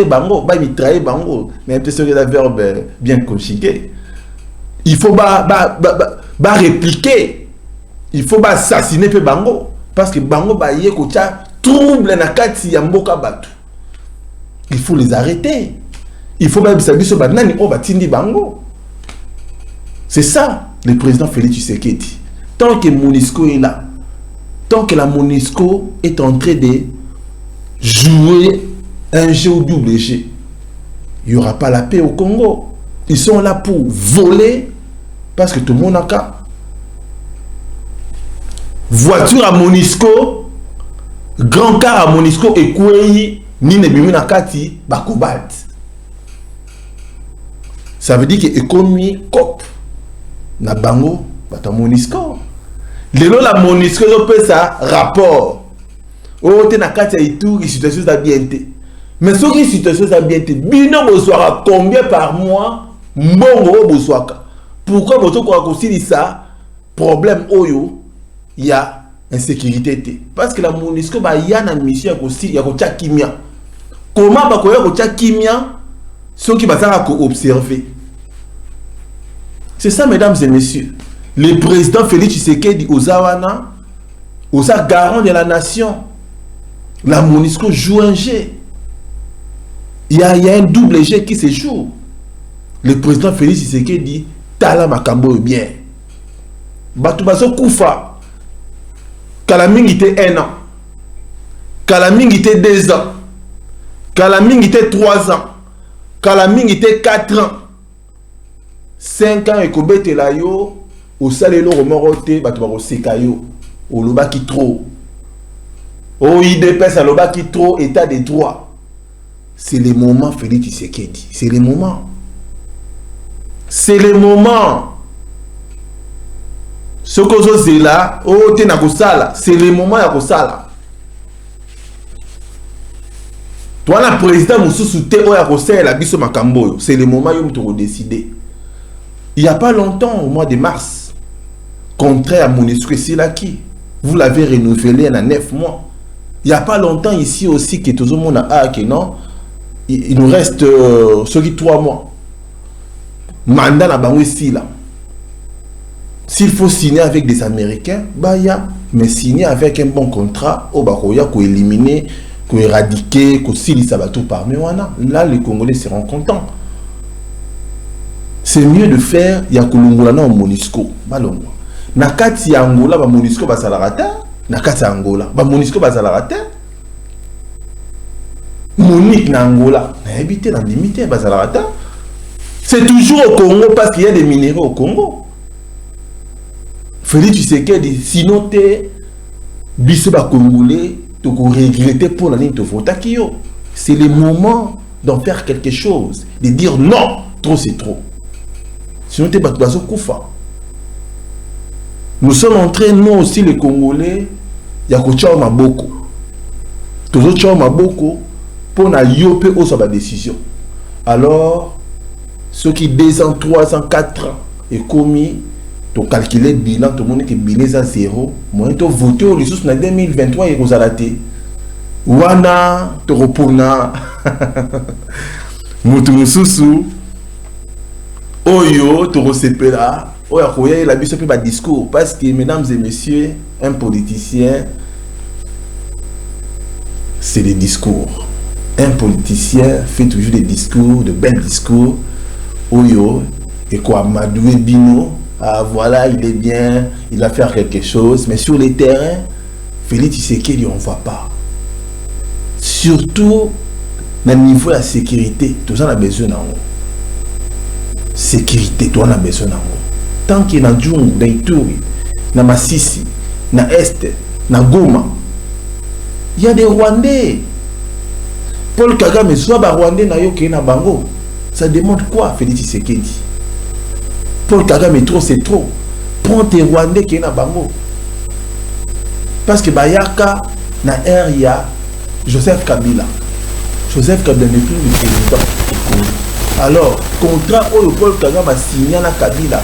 bango, mitrailler bango. Mais un peu sur le verbe bien conjugué. Il faut répliquer. Il faut assassiner pe bango parce que bango ba yé ko tia trouble na kati ya mboka batu. Il faut les arrêter. Il faut même savoir ce banani on va tindi bango. C'est ça le président Félix Tshisekedi. Tant que Monisco est là, tant que la Monisco est en train de jouer un jeu au double jeu, il n'y aura pas la paix au Congo. Ils sont là pour voler parce que tout le monde a qu'à. Voiture à Monisco, grand car à Monisco et Kouei, ni ne bimi na kati, bakobalt. Ça veut dire que l'économie cop na bango bata Monisco. Lelo la Monisco peut ça rapport. Oh te na kati ya Ituri situation ça bien té. Mais ce qui situation ça bien té, bino boswara combien par mois mbongo boswaka. Pourquoi boto ko akosili ça problème oyo il y a insécurité parce que la Monisco ba ya na mission ya ko tia kimia. Comment ba ko ya ko tia kimia? Ceux qui vont observer. C'est ça, mesdames et messieurs. Le président Félix Tshisekedi Ozawana, Oza garant de la nation. La Monisco joue un jeu. Il y a un double jeu qui se joue. Le président Félix Tshisekedi Tala Makambo bien. Batubaso Koufa. Kalamingi était 1 an. Kalamingi était 2 ans. Kalamingi était 3 ans. Kalamingi était 4 ans. 5 ans et kobete la yo. Au salelo romorote, batubaro sekayo. Au loba qui trop. Au IDPS à loba qui trop, état des droits. C'est le moment, Félix Tshisekedi. C'est le moment. C'est le moment. Ce que je dis là, oh, te na kosala. C'est le moment ya kosala. Toi, le président Moussou te oya kosala la biso makambo. C'est le moment où tu décider. Il n'y a pas longtemps, au mois de mars, contraire à Monisco Silaki, vous l'avez renouvelé en 9 mois. Il n'y a pas longtemps ici aussi que tout le monde a que non, il nous reste ce qui 3 mois. Mandat na bango ici là. S'il faut signer avec des Américains, bah ya, mais signer avec un bon contrat, au bakoya ko éliminer, ko éradiquer, ko sili sabato parmi wana. Là les Congolais seront contents. C'est mieux de faire yakulungola na Monisco balongo. Na kati ya Angola ba Monisco ba salarata, na kati ya Angola ba Monisco ba salarata. Monique na Angola, na habité na limité ba salarata. C'est toujours au Congo parce qu'il y a des minéraux au Congo. Félix Tshisekedi sinon te biso ba congolais to ko regretter pour la ligne de vote kiyo. C'est le moment d'en faire quelque chose, de dire non, trop c'est trop. Sinon, tu vas koufa. Nous sommes en train, nous aussi, les Congolais, il y a que maboko. Toujours tchao maboko pour na yope au sa décision. Alors, ceux qui 2 ans, 3 ans, 4 ans, et commis, tu calcules le bilan, tout le monde qui bilan à 0. Moi, tu voté aux ressources en 2023 et vous allez. Wana, tu repona. Moutoumoussou. Oyo, tu recépela. Oya, koya, la bise pas discours. Parce que, mesdames et messieurs, un politicien, c'est des discours. Un politicien fait toujours des discours, de belles discours. Oyo, et quoi, Madoué Bino, ah voilà, il est bien, il va faire quelque chose, mais sur les terrains, Félix Tshisekedi, on ne voit pas. Surtout, dans le niveau de la sécurité, tout ça, on a besoin d'en haut. Sécurité, tout on a besoin d'en haut. Tant qu'il y a dans Djung, dans Ituri, dans Massissi, dans Est, dans Goma, il y a des Rwandais. Paul Kagame, soit Rwandais, na Bango. Ça demande quoi, Félix Tshisekedi? Paul Kagame, trop, c'est trop. Prends tes Rwandais qui sont na Bango. Parce que Bayaka, na air, il y a Joseph Kabila. Joseph Kabila n'est plus le président. Alors, contrat où Paul Kagame a signé na Kabila,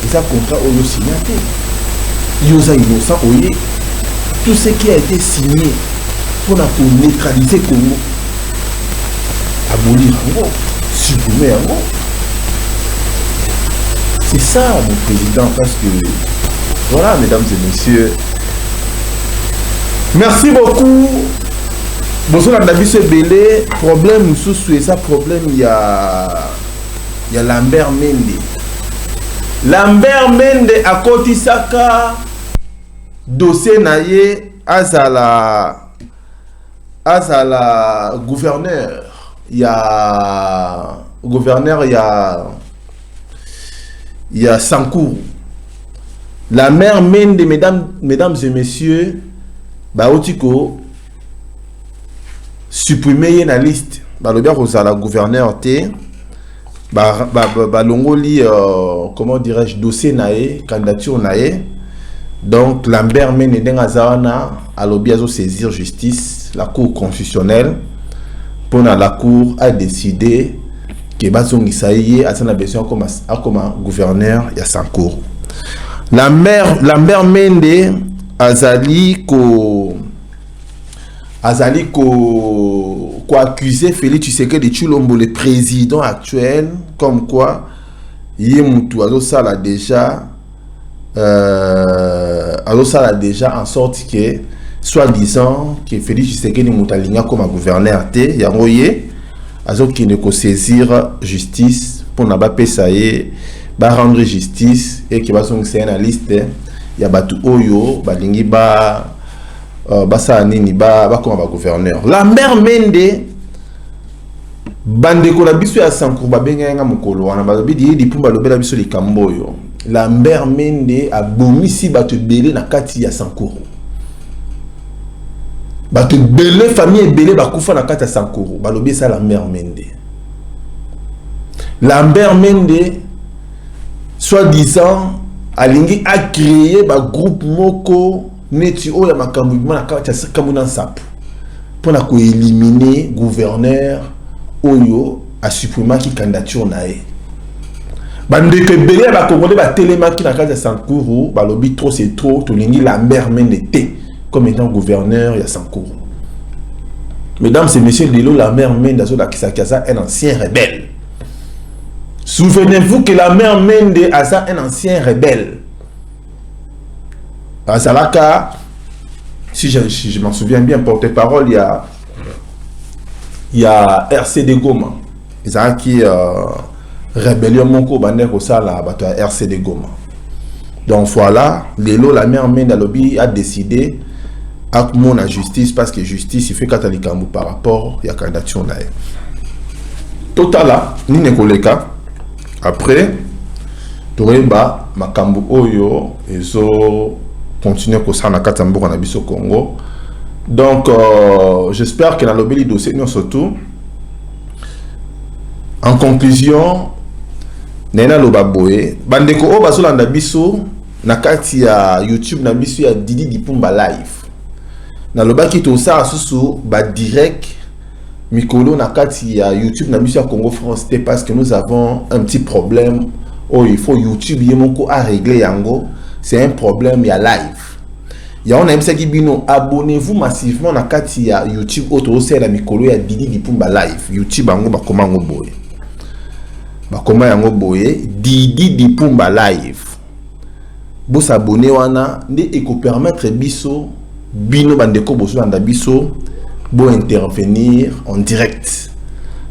c'est un contrat où il a signé. Yosa innocent, oui. Tout ce qui a été signé pour neutraliser Congo, abolir Congo, supprimer Congo. C'est ça, mon président, parce que, voilà, mesdames et messieurs, merci beaucoup. Bonjour, la David Sebele, problème, sous ça, problème, il y a Lambert Mende. Lambert Mende à Kotisaka, dossier naïe, azala gouverneur. Il y a gouverneur, il y a Sankourou. La mère Mende, mesdames et messieurs, Baotiko, supprimer la liste. Le bien que la gouverneur T. Longoli, comment dirais-je, dossier naé, candidature naé. Donc, Lambert Mende Azana a l'objet de saisir justice, la Cour constitutionnelle, pour la Cour a décidé que Bazong Isaïe a besoin comme gouverneur, il y a Sankourou. Lambert Mende Azali ko accusé Félix Tshisekedi Tshilombo, le président actuel, comme quoi Yemutu a déjà en sorte que soi-disant que Félix Tshisekedi Moutalinga comme gouverneur T, Yangoye qui ne peut saisir justice pour n'a pas payer rendre justice et qui va sur la liste ya batu oyo balingi basa nini comme gouverneur. Lambert Mende bandeko na biso ya Sankourou babenga nga mokolo wana bazobidi di pumba lobela biso likamboyo. Lambert Mende a bomisi batu belé na kati ya Sankourou. Batu belé famille belé bakufa na kati ya Sankourou balobi ça Lambert Mende. Lambert Mende soi-disant alingi a créé ba groupe moko neti oya makambu na kati ya Kamuna Sapu pour na ko éliminer gouverneur oyo a supprimer ki candidature nae. Bandeke belé ba congolais ba télémaki na kati ya Sankourou balobi trop c'est trop to lingi Lambert Mende té comme étant gouverneur ya Sankourou. Mesdames et messieurs, Lilo Lambert Mende azo la Kisakasa un ancien rebelle. Souvenez-vous que la mère Mende a un ancien rebelle. À Salaka, si je m'en souviens bien, porte-parole, il y a RCD Goma. Ils ont qui rébellion Moko Banek au Sala, RCD Goma. Donc voilà, la mère Mende a décidé à mon la justice parce que justice il fait catholiquement par rapport à la candidature. Total, ni ne koleka. Après, Toreba, Makambu Oyo, et so continue comme ça na Katambo na biso Congo. Donc, j'espère que dans le dossier nous surtout. En conclusion, Nena Lobaboye, bandeko o bazolanda biso na kati ya YouTube na biso ya Didi Dipumba live. Na lobaki to ça susu ba direct Mikolo na kati ya YouTube na biso ya Congo France T parce que nous avons un petit problème. Oh, il faut YouTube yemoko à régler yango. C'est un problème ya live. Ya on aime ça qui bino abonnez-vous massivement na kati ya YouTube auto c'est la Mikolo ya Didi Dipumba live. YouTube yango ba koma ngo boye. Ba koma yango boye Didi Dipumba live. Bo s'abonner wana ne eko permettre biso bino bandeko boso landa biso bo intervenir en direct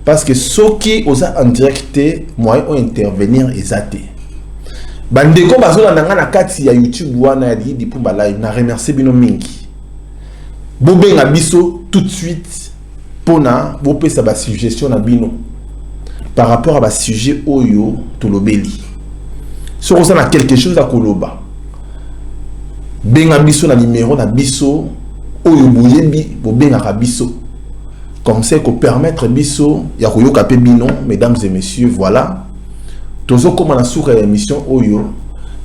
parce que ceux qui osent en direct moyen ont intervenir exacté bandeko bazolanda nga na kati ya YouTube wana ya di pumba live na remercier bino mingi bobenga biso tout de suite pona bopesa ba suggestion na bino par rapport à ba sujet oyo tolobeli so on a quelque chose à koloba benga biso na numéro na biso oyo boyebi bobenga biso comme ça qu'on permettre biso ya koyoka pe bino mesdames et messieurs voilà tozo comme na sur l'émission oyo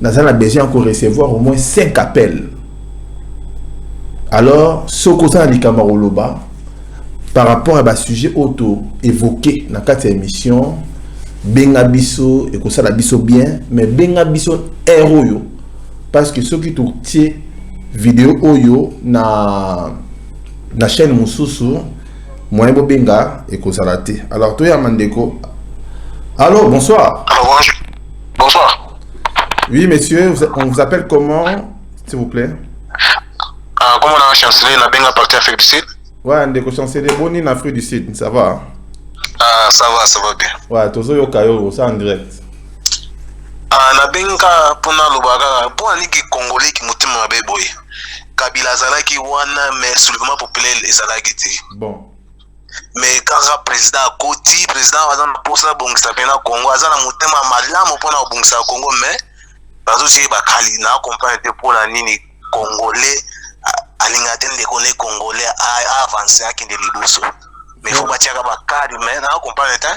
nazana besoin encore recevoir au moins 5 appels alors ce que ça na likamaro par rapport à ba sujet auto évoqué na kati émission benga biso et que ça la biso bien mais benga biso oyo parce que ceux qui tourtent vidéo oyo na chaîne mususu moi benga et que ça la té alors toi ya mandeko allô bonsoir. Alors, bonsoir. Oui monsieur, on vous appelle comment s'il vous plaît? Comment on a chancelier na benga parti Afrique du Sud? Ouais, ndeko chancelier boni na Afrique du Sud, ça va? Ça va bien. Ouais, tozo yo kayo, ça en direct. Na benga pona lobaka pona niki congolais ki mutima mabe boy. Kabila zalaki wana mais soulèvement populaire ezalaki te. Bon. Mais kaka président Koti, président azana posa bongisa pena Congo, azana mutima malamu pona bongisa Congo mais bazo ci ba kali na comprendre te pona nini congolais alingate ndekone congolais a avancer akinde liboso. Mais faut ba tiaka ba kali mais na comprendre te.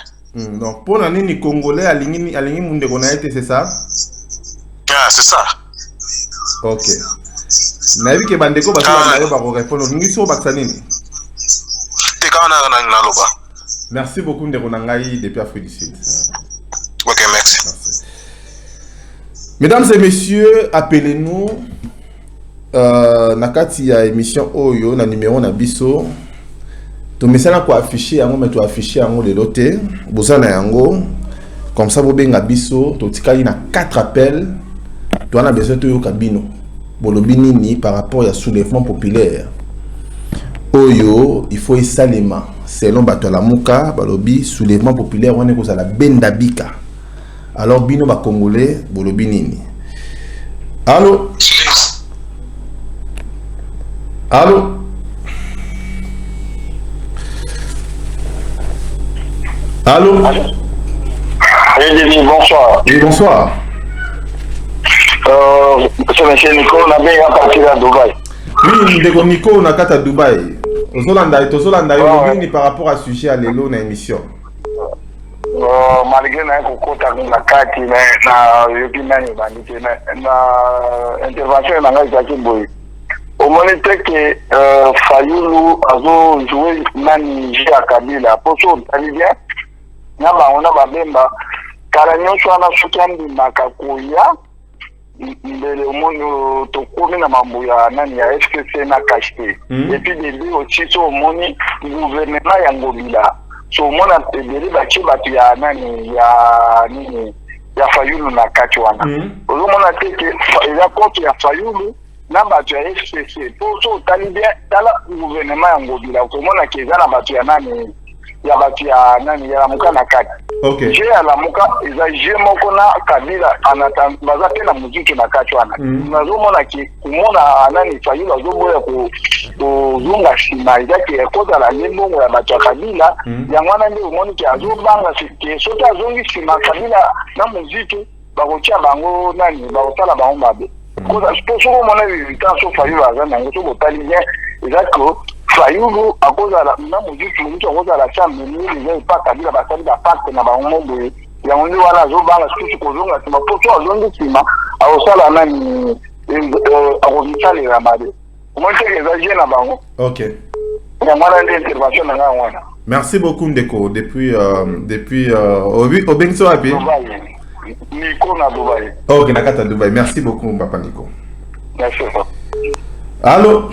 Donc pona nini congolais alingi munde kona été c'est ça? Ah, c'est ça. OK. Na yebi ke bandeko ba na yo ba ko répondre ngi so ba nini? Merci beaucoup ndeko na ngai depuis Afrique du Sud. OK, merci. Mesdames et messieurs, appelez-nous na kati ya émission oyo na numéro na biso. To mesana ko afficher yango mais to afficher yango le loté, bozana yango comme ça bobenga biso to tikali na 4 appels. To ana besoin to yo kabino. Bolobi nini par rapport à soulèvement populaire. Oyo, il faut esalema selon bato la muka balobi soulèvement populaire on est ko la benda bika. Alors bino ba congolais bolobi nini? Allô? Allô? Allô? Oui, bonsoir. Oui, bonsoir. Monsieur Nico, on a bien parti à Dubaï. Oui, ndeko Nico na kata Dubaï. Tozolanda yo par rapport à sujet à l'élo na émission. Malgré na kokota na kati na yoki nani bandike na intervention na ngai zaki boy. Au moins que Fayulu azo jouer nani jia Kabila poso alivia na ba ona babemba kala nyosho ana sukandi makakoya mbele omono tokomi na mambo ya nani ya FCC na kashte et puis début aussi so moni gouvernement ya ngobila so mona ebele bachi batu ya nani ya Fayulu na kati wana ozomona teke ya kote ya Fayulu na batu ya FCC so talibia tala gouvernement ya ngobila okomona keza na batu ya nani ya mukana kati. Okay. Je ala muka eza je moko na Kabila anata baza pe na muziki na kati wana. Nazomona ki kumona nani Fayulu azoboya ko zunga shima izaki ekoza la lembongo ya bato ya Kabila ya mwana ndio umoni ki azobanga sike soki azongi shima Kabila na muziki bakotia bango nani bakosala bango mabe. Koza sipoko mona resultat so Fayulu azana ngo so botali bien ezaki Fayulu akozala na muziki mtu akozala chambe ni ile pa Kabila basali ba pacte na bango ya onde wana azobanga siku kozonga sima poto azongi sima aosala nani akozitale la made comment que ça na bango. OK. Ya mwana ndi intervention na nga wana. Merci beaucoup Ndeko depuis Obengso api. Nico na Dubaï. OK na kata Dubaï. Merci beaucoup papa Nico. Merci. Allô?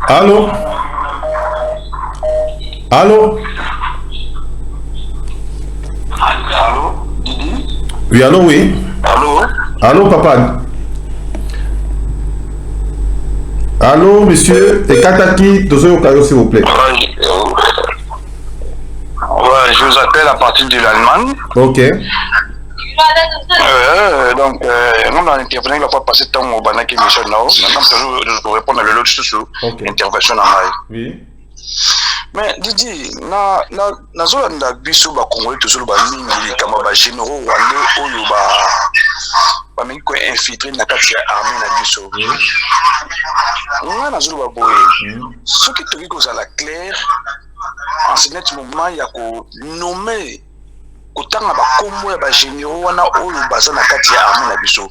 Allô? Allô? Allô? Didi? Oui, allô, oui. Allô? Allô, papa? Allô, monsieur, et Kataki, Tozo Kayo, s'il vous plaît. Ouais, je vous appelle à partir de l'Allemagne. Ok. Donc, nous avons intervenu la fois passée temps au Banaki Michel Nao. Maintenant, je peux répondre à l'autre sur l'intervention en live. Oui. Mais Didi, na zone na biso ba Congolais toujours ba mingi kama ba généraux rwandais oyo ba mingi ko infiltrer na kati ya armée na biso. Na zone ba boye. Ce qui te dit que ça la clair en ce mouvement il y a ko nommer kotanga ba kombo ya ba généraux wana oyo baza na kati ya armée na biso.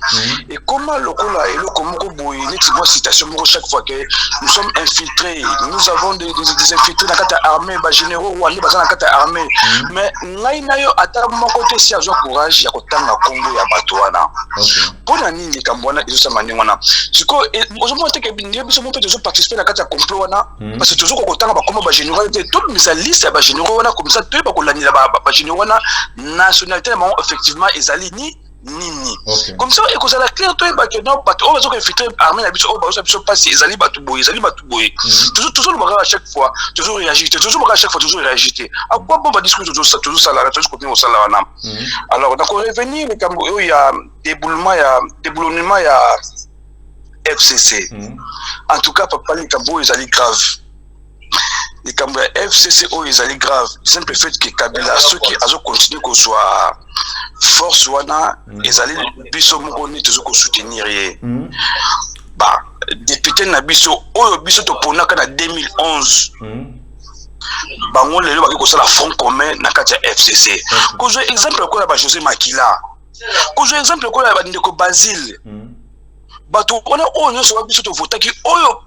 Et comment lokola et loko moko boye neti moi citation moko chaque fois que nous sommes infiltrés, nous avons des infiltrés na kati ya armée ba généraux wana baza na kati ya armée. Mais ngai na yo ata moko te si azo courage ya kotanga kombo ya bato wana. Pona nini kambwana izo sama ni wana. Siko ozo monte ke binye biso mo peut toujours participer na kati ya complot wana parce que toujours kotanga ba kombo ba généraux te toute mise à liste ya ba généraux wana comme ça te ba kolanila ba généraux wana nationalité effectivement ezali nini comme ça et que ça la clair toi ba que non bato on va infiltrer armée na biso ba biso passer ezali bato boye toujours le bagage à chaque fois toujours réagir toujours à chaque fois toujours réagir à quoi bon va discuter toujours ça là toujours continuer ça là. Alors donc revenir le Cambo il y a déboulonnement il y a FCC en tout cas papa le Cambo ezali grave. Les Cambodgiens FCC ezali grave. Simple fait que Kabila ceux qui azo continuer qu'on soit force wana ezali biso moko ni toujours qu'on soutenir ye. Bah député na biso oyo biso to ponaka na 2011. Bango lelo baki ko sala front commun na kati ya FCC. Ko je exemple ko ba José Makila. Ko je exemple ko ba Ndeko Basile. Bato on a on se va biso to voter ki oyo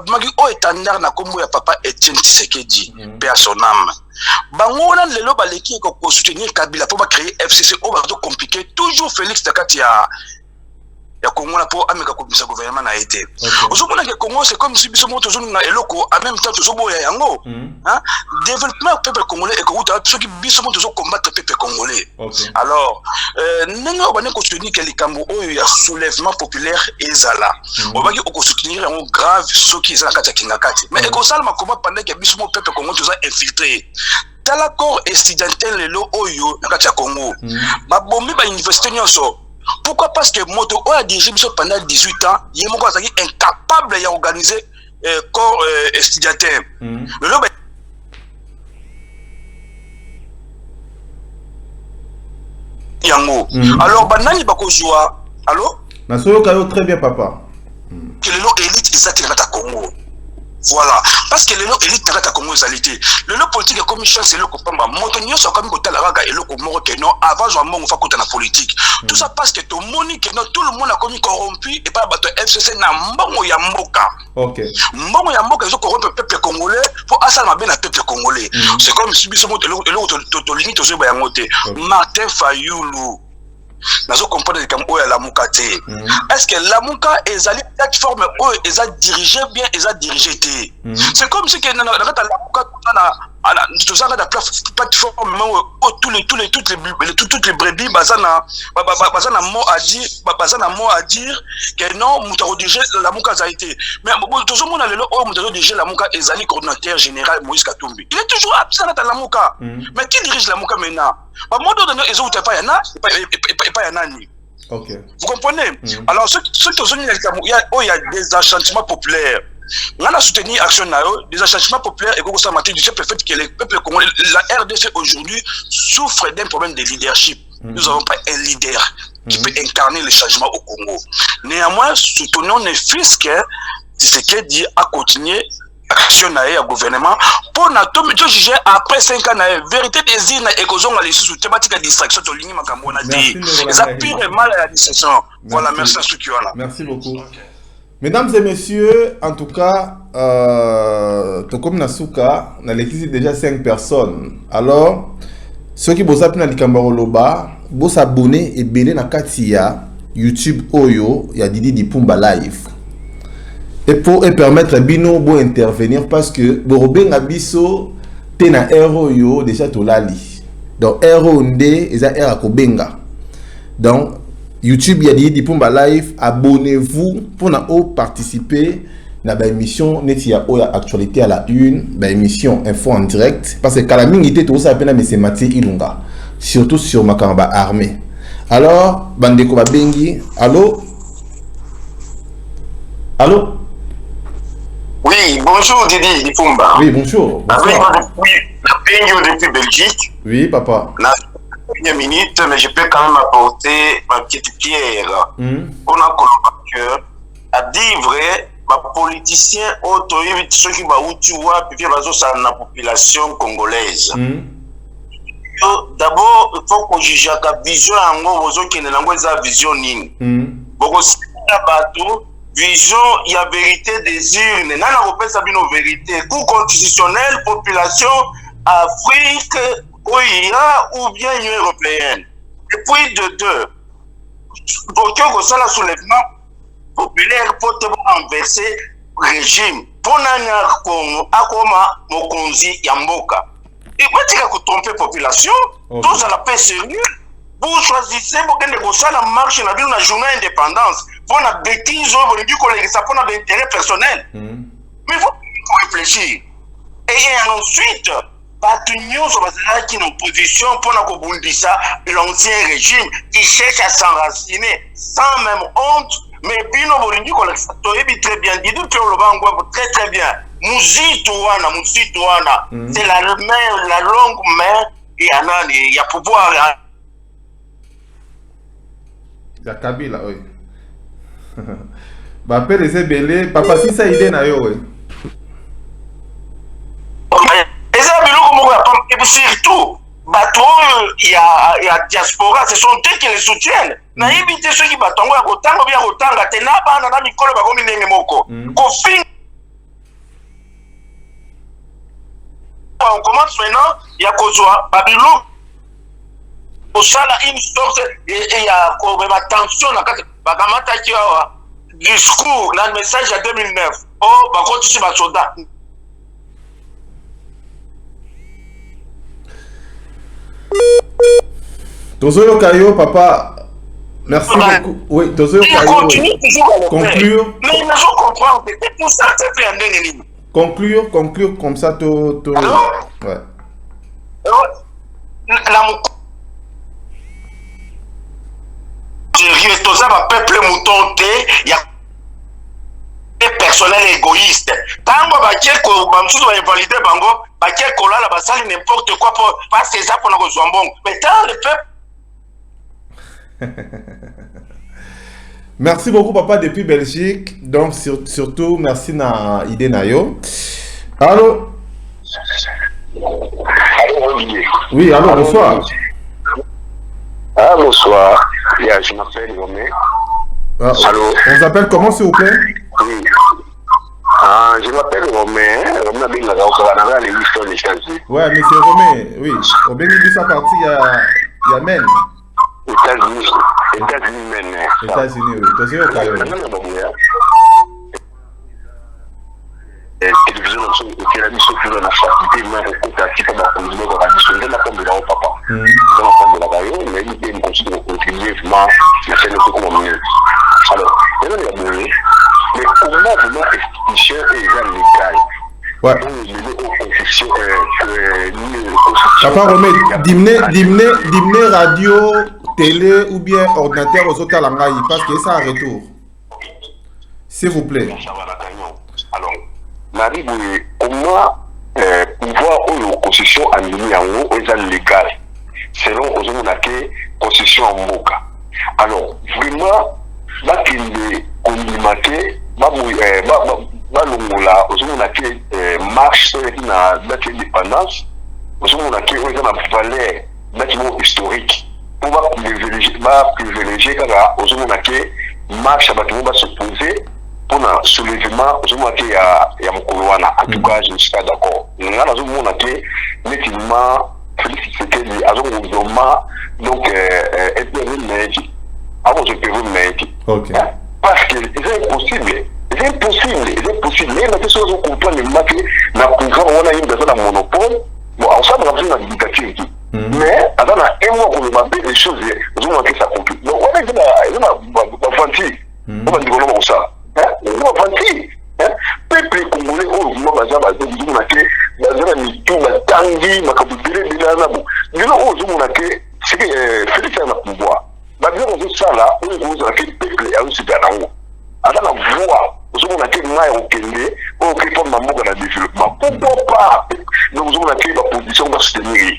maki o etandar na kombo ya papa Etienne Tshisekedi paix à son âme. Bango na lelo baleki ko soutenir Kabila pour créer FCC o ba to compliqué toujours Félix Takati ya Congo pour ameka ko bisa gouvernement na été. Ozomona que Congo c'est comme si biso moto zone na eloko en même temps tozo boya yango. Hein? Développement peuple congolais et que ceux qui biso moto zo combattre peuple congolais. Alors nenga ba ne ko soutenir que les Cambo oyo ya soulèvement populaire ezala. On va ko soutenir en grave ceux qui ezala kati kingakati. Mais ko salma comment pendant que biso moto peuple congolais tozo infiltré. Dans l'accord estudiantin lelo oyo na kati ya Congo. Ba bombi ba université nyonso. Pourquoi? Parce que Moto a dirigé pendant 18 ans, il est incapable d'organiser corps estudiantin. Alors, banani bako joua. Allô? Très bien, papa. Que le lot élite exact dans le Congo. Voilà, parce que le lot élite dans le Congo égalité. Le lot politique est comme chance et le compamba. Montonio sont comme côté la raga et le comoro que non avant je m'en fa côté la politique. Tout ça parce que ton moni que non tout le monde a commis corrompu et pas bateau FCC na mbongo ya mboka. OK. Mbongo ya mboka ils ont corrompu le peuple congolais pour assalma bien le peuple congolais. C'est comme si biso moto le to limite aux ba ngoté. Martin Fayulu. Nazo comprendre comme oya la mukate. Est-ce que la muka ezali plateforme o eza dirigé bien eza dirigé té. C'est comme si que na la muka na tout ça la plateforme toutes les brebis bazana mot à dire que non muta diriger la muka za été. Mais tout le monde a le muta diriger la muka ezali coordinateur général Moïse Katumbi. Il est toujours absent dans la muka. Mais qui dirige la muka maintenant? Bah moi donné ils ont pas yana pas yana ni. OK. Vous comprenez? Alors ceux qui sont il y a des enchantements populaires. On a soutenu action des enchantements populaires et que ça m'a dit du fait que les peuples congolais la RDC aujourd'hui souffre d'un problème de leadership. Nous n'avons pas un leader qui peut incarner le changement au Congo. Néanmoins, soutenons les fils que Tshisekedi a continué action na gouvernement pour na to juger après 5 ans na vérité des îles et que les sous thématique de distraction to ligne makambo na dit ça pire mal à la distraction. Voilà, merci à ceux qui sont là. Merci beaucoup. Mesdames et messieurs, en tout cas, comme Nasuka, on a l'équipe déjà 5 personnes. Alors, ceux qui bossent dans le Kambaroloba, vous s'abonner et belé na katia YouTube Oyo, il y a Didi Dipumba Live. Et pour permettre Bino de intervenir parce que Borobeng Abiso tena héros yo déjà tolali. Donc héros ndé eza era kobenga. Donc YouTube il y a Didi Dipumba Live, abonnez-vous pour participer na ba émission neti ya oya actualité à la une, ba émission info en direct parce que kala mingi te to ça pena mais c'est Mathieu Ilunga surtout sur makamba armée. Alors bandeko ba bengi, allô? Allô? Oui, bonjour Didi Dipumba. Oui, bonjour. Bonsoir. Oui, depuis Belgique. Oui, papa. La première minute, mais je peux quand même apporter ma petite pierre. On a que à dire vrai, ma politicien autorisé ceux qui va où tu vois puis ça la population congolaise. D'abord, il faut qu'on juge la vision en gros qui ne l'envoie sa vision nini. Beaucoup de bateau. Vision, il y a vérité des urnes. N'a pas sa vérité. Cour constitutionnel, population, Afrique, OIA ou bien Union européenne. Et puis de deux, pour que ça la soulèvement populaire pour te renverser régime. Pour n'avoir comme Akoma Mokonzi Yamboka. Et quoi tu as tromper population? Tout ça la paix sérieux. Vous choisissez pour que ça la marche dans la journée indépendance. Pour la bêtise, vous voulez dire que ça pour l'intérêt personnel. Mais il faut réfléchir. Et ensuite, l'union sur la qui est en position pour l'ancien régime qui cherche à s'enraciner sans même honte. Mais puis nous voulons dire que ça très bien dit, très très bien. Mouzitouana, c'est la longue main et il y a pouvoir. La Kabila, oui. Bah, père les belé, papa si ça idée na yo, oui. Et ça, et surtout, il y a diaspora, ce sont eux qui les soutiennent. Na éviter ceux qui battent, on va autant, bien autant, la tenaba, na mikolo, ba komi nenge moko. Kofin. On commence maintenant, il y a Kozwa, Babylon. Au sala une sorte et y a comme attention na bakamata ki wa discours na message à 2009 oh ba continue ba soda Tozoyo Kayo papa merci beaucoup. Oui, Tozoyo Kayo. Conclure. Mais il faut comprendre c'est pour ça que c'est un ennemi. Conclure comme ça to ouais. La sérieux, tout ça va peuple mouton il y a des personnels égoïstes. Tant que Bakieko, Mamsou va invalider Bango, Bakieko là, la basalle n'importe quoi pour passer ça pour nous bon. Mais tant le peuple. Merci beaucoup papa depuis Belgique. Donc surtout merci na idée nayo. Allô? Allô Olivier. Oui, allô, bonsoir. Ah, bonsoir. Je m'appelle Romé. Allô? On vous appelle comment, s'il vous plaît? Oui. Je m'appelle Romé. Romé a bien la l'émission des États-Unis. Ouais, monsieur Romé, oui. Au bénéfice à partir, il y a Men. États-Unis, Men. États-Unis, oui. Tozo au Caillou. Télévision qui a mis sur la faculté mais au à qui comme on dit on a dit sur la tombe de la papa dans la tombe de la gaillot mais il est continue de contribuer vraiment la chaîne de comment mieux alors il y a mais comment vraiment institution et légal ouais papa Romé dimné radio télé ou bien ordinateur aux autres langages parce que ça a retour s'il vous plaît alors Marie, comment pouvoir ou concession en ligne en haut est légal selon la concession en moka. Alors, vraiment, là qu'il est communiqué, marche sur la indépendance, la valeur historique pour privilégier marche à s'opposer. Pour un soulèvement, je vois qu'il y a Mokoloana. En tout cas, je ne suis pas d'accord. Nous avons nettement félicité les agents donc avant je peux vous mettre. Parce que c'est impossible. C'est impossible. Mais la question qu'on comprend le marché, la pouvoir, on a une personne à monopole. Bon, en fait, on a besoin d'une dictature. Mais, avant un mois qu'on va faire des choses, nous avons fait ça compliqué. Donc, on a dit, on va dire ça. On va dire ça. Félix a le pouvoir. Bien que ça là, on est dans le peuple et on se perd en haut. Alors la voix, nous avons été maille au Kenya, on fait pas maman dans le développement. Pourquoi pas? Nous avons été dans la position de soutenir.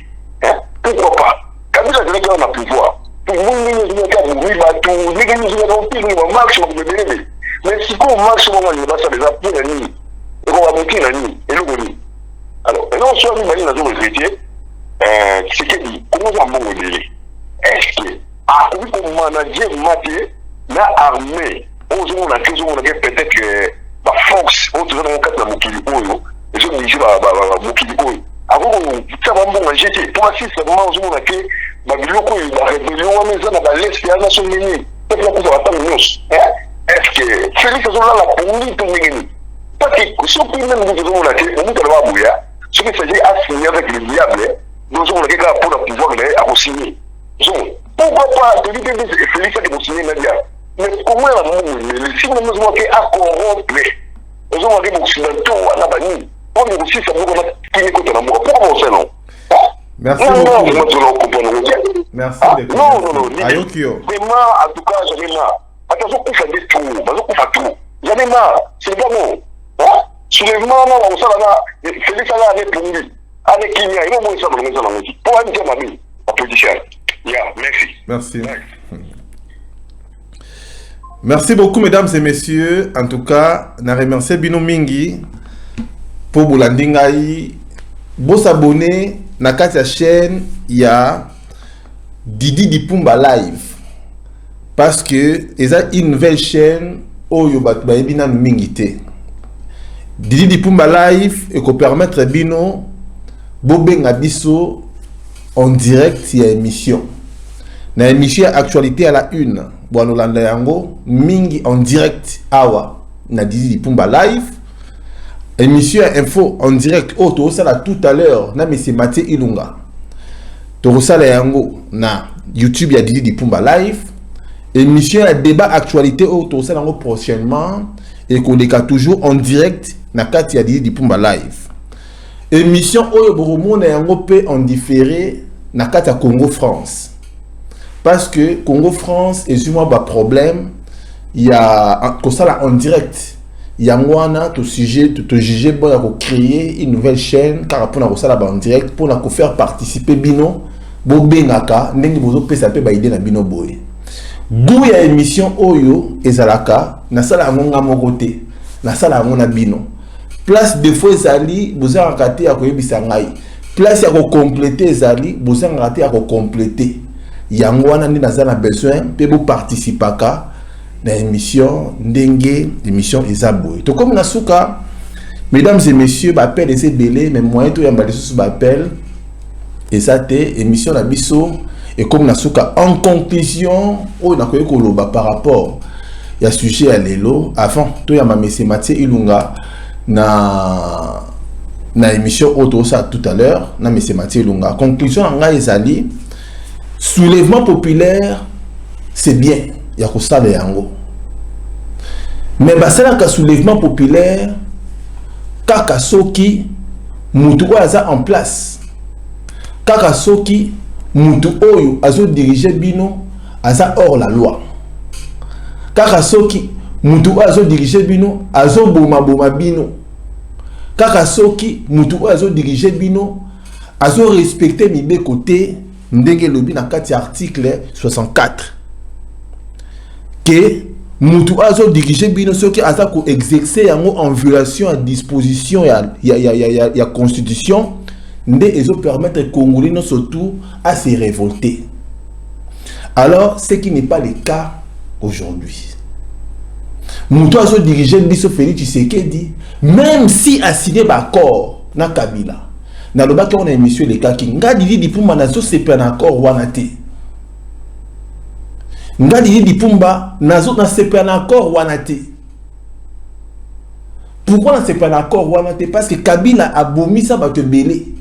Pourquoi pas? Quand nous avons été dans le pouvoir, pour nous, nous avons été à mourir, nous avons été au maximum de bénéfices. Mais si on maximum de bénéfices, ça les a pris la nuit. Et on va monter la nuit. Et nous, alors, et non, soit nous, nous avons hérité, c'est que dit, comment on va mourir? Est-ce que, ah oui, comme manager maté, la armée, on a peut-être la force, on a la Mokili Oyo, et je me dis, Mokili Oyo. Avant, ça va me jeter. Pour la Suisse, on a que la rébellion, on a l'Est, et on a son ennemi. Est-ce que Félix a la police pour nous? Parce que si on peut même nous dire, on a ce qui s'agit à signer avec le diable, nous avons le gars pour pouvoir à signer. Pourquoi pas Félix a signé Nadia? Mais comment les signes nous avons à corrompre? Nous avons des occidentaux à la bannie. On est aussi ça pour qui est contre l'amour. Pourquoi on sait non? Merci beaucoup. Merci. Non. Vraiment, en tout cas, j'en ai marre. Attention, on fait des tours. J'en ai marre. C'est pas bon. Soulèvement, on s'en va. Félix a répondu. Avec qui il y a un moment, ça va nous en dire. Pour aller dire ma vie, opposition. Merci. Merci beaucoup, mesdames et messieurs. En tout cas, je remercie Bino Mingi pour vous landingai. Vous s'abonner à la chaîne, il y a Didi Dipumba Live. Parce que il y a une nouvelle chaîne où il y a Bino Mingi. Didi Dipumba Live et qu'on permettre Bino Bobenga Biso en direct il y a émission. Dans l'émission actualité à la une. Bon, yango mingi en direct awa na Didi Dipumba Live. Émission info en direct to sala tout à l'heure na monsieur Mathieu Ilunga. To sala yango na YouTube ya Didi Dipumba Live. Émission à débat actualité to sala yango prochainement et qu'on est toujours en direct na kati ya Didi Dipumba Live. Émission oyo boromona yango pe en différé na kati ya Congo France. Parce que Congo France est souvent un problème. Il y a ça en direct. Il y a un sujet, tout juger pour créer une nouvelle chaîne car pour ça en direct pour faire participer Bino, Bobengaka, n'engi bozo pesa pe ba idée na Bino boy. D'où il y a émission Oyo ezalaka na sala ngonga mokote, na sala ngona Bino. Place de fois ezali boza rakate ya koyebisa ngai. Place ya ko compléter ezali boza rakate ya ko compléter. Yangwana ni nazana besoin pe bo participaka na émission ndenge émission ezaboy. To comme nasuka mesdames et messieurs appel ese belé mais moyen to yamba lesusu appel et ça té émission na biso et comme nasuka en conclusion o na koyeko loba par rapport ya sujet à lelo avant to yamba monsieur Mathieu Ilunga na émission auto ça tout à l'heure na monsieur Mathieu Ilunga conclusion nga ezali soulèvement populaire, c'est bien, il y a ça de yango. Mais basala ka soulèvement populaire, kaka soki mutu aza en place. Kaka soki mutu oyo azo diriger bino aza hors la loi. Kaka soki mutu azo diriger bino azo boma bino. Kaka soki mutu azo diriger bino azo respecter mibe côté ndenge lobi na kati article 64 que mutu azo diriger bino soki aza ko exercer yango en violation à disposition ya constitution nde ezo permettre Congolais non surtout à se révolter. Alors ce qui n'est pas le cas aujourd'hui. Mutu azo diriger biso Félix Tshisekedi même si a signé l'accord na Kabila. Na loba ki on a émission les cas qui nga Didi Dipumba na zo sepa na accord wana te. Nga Didi Dipumba na zo na sepa na accord wana te. Pourquoi na sepa na accord wana te? Parce que Kabila a bomi sa bato belé.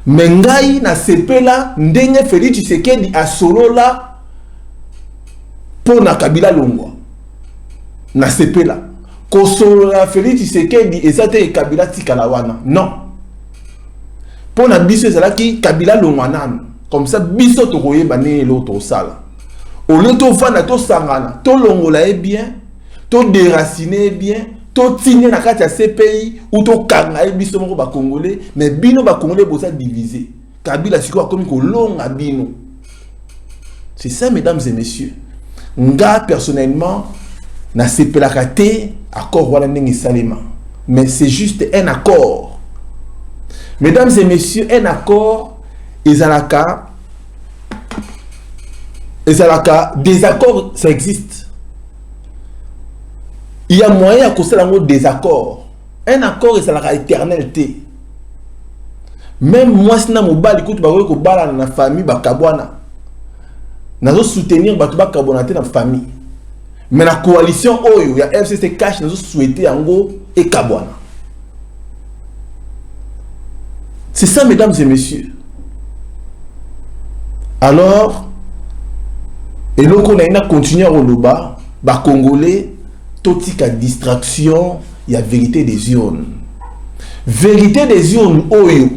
Mais ngai na sepela ndenge Félix Tshisekedi a solola pour na Kabila longwa. Na sepela ko solola Félix Tshisekedi et ça te Kabila tikala wana. Non. Pour na biso ezalaki Kabila longwana Comme ça, biso to koye bane l'autre sala. Au lieu to fana to sangana, to longola est bien, to déraciner bien, to tine na kati ya CPI ou to kanga e biso moko ba congolais, mais bino ba congolais bosa divisé. Kabila siko comme ko longa bino. C'est ça mesdames et messieurs. Nga personnellement na sepelaka te accord wala ndenge salema. Mais c'est juste un accord. Mesdames et messieurs, un accord ezalaka des accords, ça existe. Il y a moyen à causer l'amour des accords. Un accord ezalaka éternalité. Même moi si na mobali kutu ba ko bala na famille ba kabwana. Nazo soutenir ba tuba kabonate na famille. Mais la coalition oyo ya FCC cash nazo souhaiter yango et kabwana. C'est ça mesdames et messieurs. Alors et loko na ina continuer au loba ba congolais totika distraction ya vérité des urnes. Vérité des urnes oyo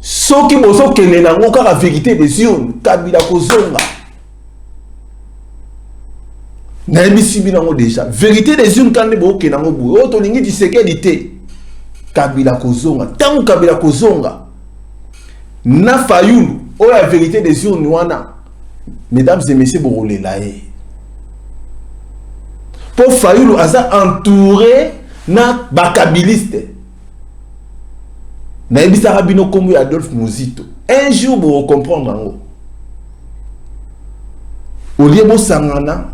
soki bozo kene nango kaka vérité des urnes Kabila kozonga na ebisi binango déjà vérité des urnes quand bo kene nango bo o to lingi Tshisekedi te Kabila kozonga tango Kabila kozonga na Fayulu o la vérité des urnes wana mesdames et messieurs borolela e pour Fayulu aza entouré na bakabiliste na ebisa rabino comme Adolphe Muzito un jour vous comprendre en haut au lieu de sangana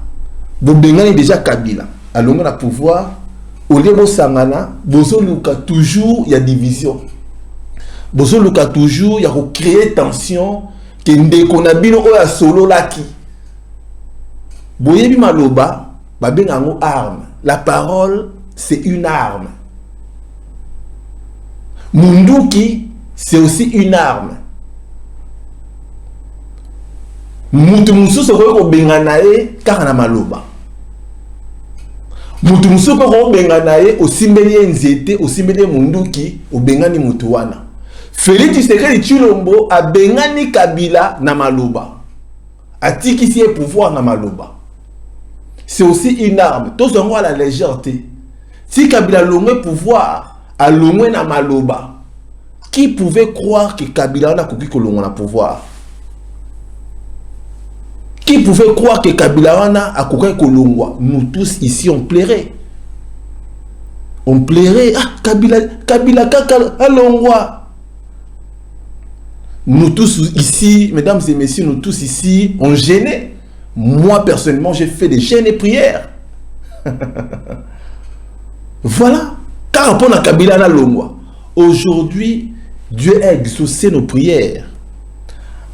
vous bengani déjà Kabila alonga na pouvoir au lieu de sangana bozo luka toujours il y a division bozo luka toujours il y a créer tension que ndeko na bino oya solo laki boyebi maloba babenga ngo arme la parole c'est une arme. Munduki, c'est aussi une arme. Mutu musu se ko benganae kana maloba. Mutu musu ko benganae osimbeli nzete osimbeli munduki obengani mutu wana. Félix Tshisekedi Tshilombo a bengani Kabila na maloba. Atiki si pouvoir na maloba. C'est aussi une arme. Tous on voit la légèreté. Si Kabila longé pouvoir à l'ongé na maloba, qui pouvait croire que Kabila n'a coupé que l'on a pouvoir? Qui pouvait croire que Kabila a coupé que l'on? Nous tous ici on plairait. On plairait. Ah, Kabila kaka l'ongwa. Nous tous ici, mesdames et messieurs, nous tous ici, on gênait. Moi personnellement, j'ai fait des jeûnes et prières. Voilà. Car pour la Kabila na longwa. Aujourd'hui, Dieu a exaucé nos prières.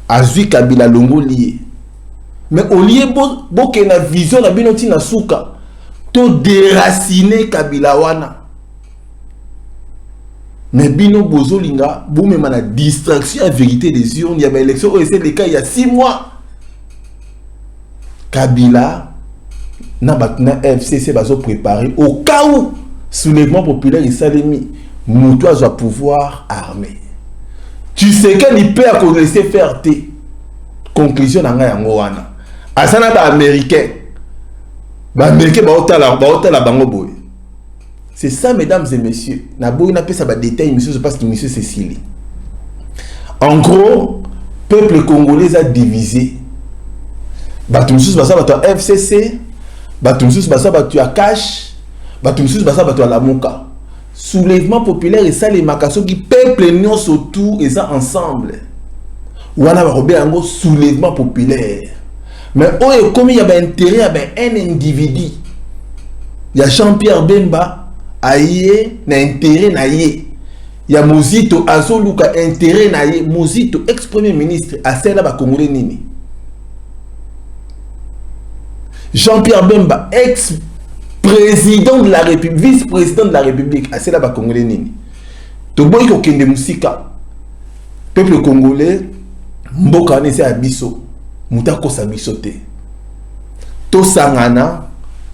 Azui Kabila longo lié. Mais au lieu de la vision na binoti na souka, to déraciner Kabila wana. Mais bino bozolinga, boum même la distraction à vérité des urnes, il y avait élection au le cas il y a 6 mois. Kabila na FCC bazo préparé au cas où soulèvement populaire et salemi Moutoua doit pouvoir armé. Tu sais qu'il peut laisser faire tes conclusions dans la wana. Asana ba américain. Ba américain ba otala bango boy. C'est ça mesdames et messieurs. Na boy na pesa ba détail monsieur je passe que monsieur Cécile. En gros, peuple congolais a divisé. Batumsus basa bato FCC, batumsus basa bato Akash, batumsus basa bato Lamuka. Soulèvement populaire et ça les makaso qui peuple non surtout et ça ensemble. Wana ba robé ango soulèvement populaire. Mais oh comme il y a un intérêt à un individu. Il y a Jean-Pierre Bemba aïe na intérêt na yé. Il y a Muzito Azoluka intérêt na yé. Muzito ex-premier ministre a celle ba Congolais nini. Jean-Pierre Bemba, ex-président de la République, vice-président de la République, à cela Congolais nini. Toboy ko kende musika. Peuple congolais, mboka nese abiso, mutako sa biso te. To sangana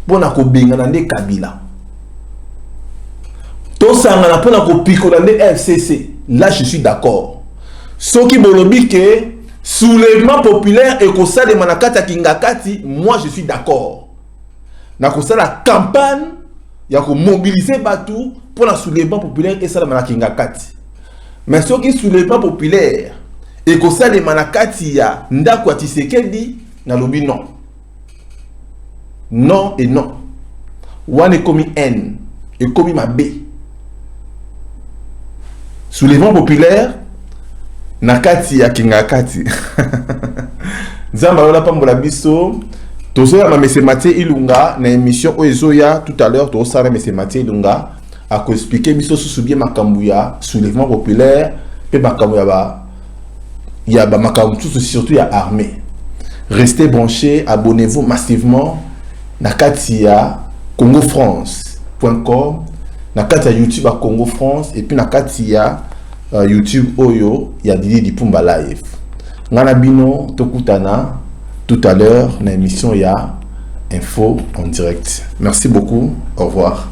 pona ko bengana nde Kabila. To sangana pona ko piko na nde FCC. Là je suis d'accord. Ce qui bolobi que soulèvement populaire et que ça de manakata kingakati, moi je suis d'accord. Na ko ça la campagne, il y a ko mobiliser batou pour la soulèvement populaire et ça de manakingakati. Mais ce qui soulèvement populaire et que ça de manakati ya ndako Tshisekedi na lobi non. Non et non. One est commis N et commis ma B. Soulèvement populaire nakati ya kingakati. Nzamba lola pambola biso. Tozoya ma mese Mathieu Ilunga na émission Oezoya tout à l'heure to sara mese Mathieu Ilunga a ko expliquer biso sous bien makambu ya soulèvement populaire pe makambu ya ba makambu surtout ya armée. Restez branchés, abonnez-vous massivement nakati ya congofrance.com, nakati ya YouTube à Congo France et puis nakati ya YouTube Oyo ya Didi Dipumba live. Ngana bino tokutana tout à l'heure dans l'émission ya Info en direct. Merci beaucoup, au revoir.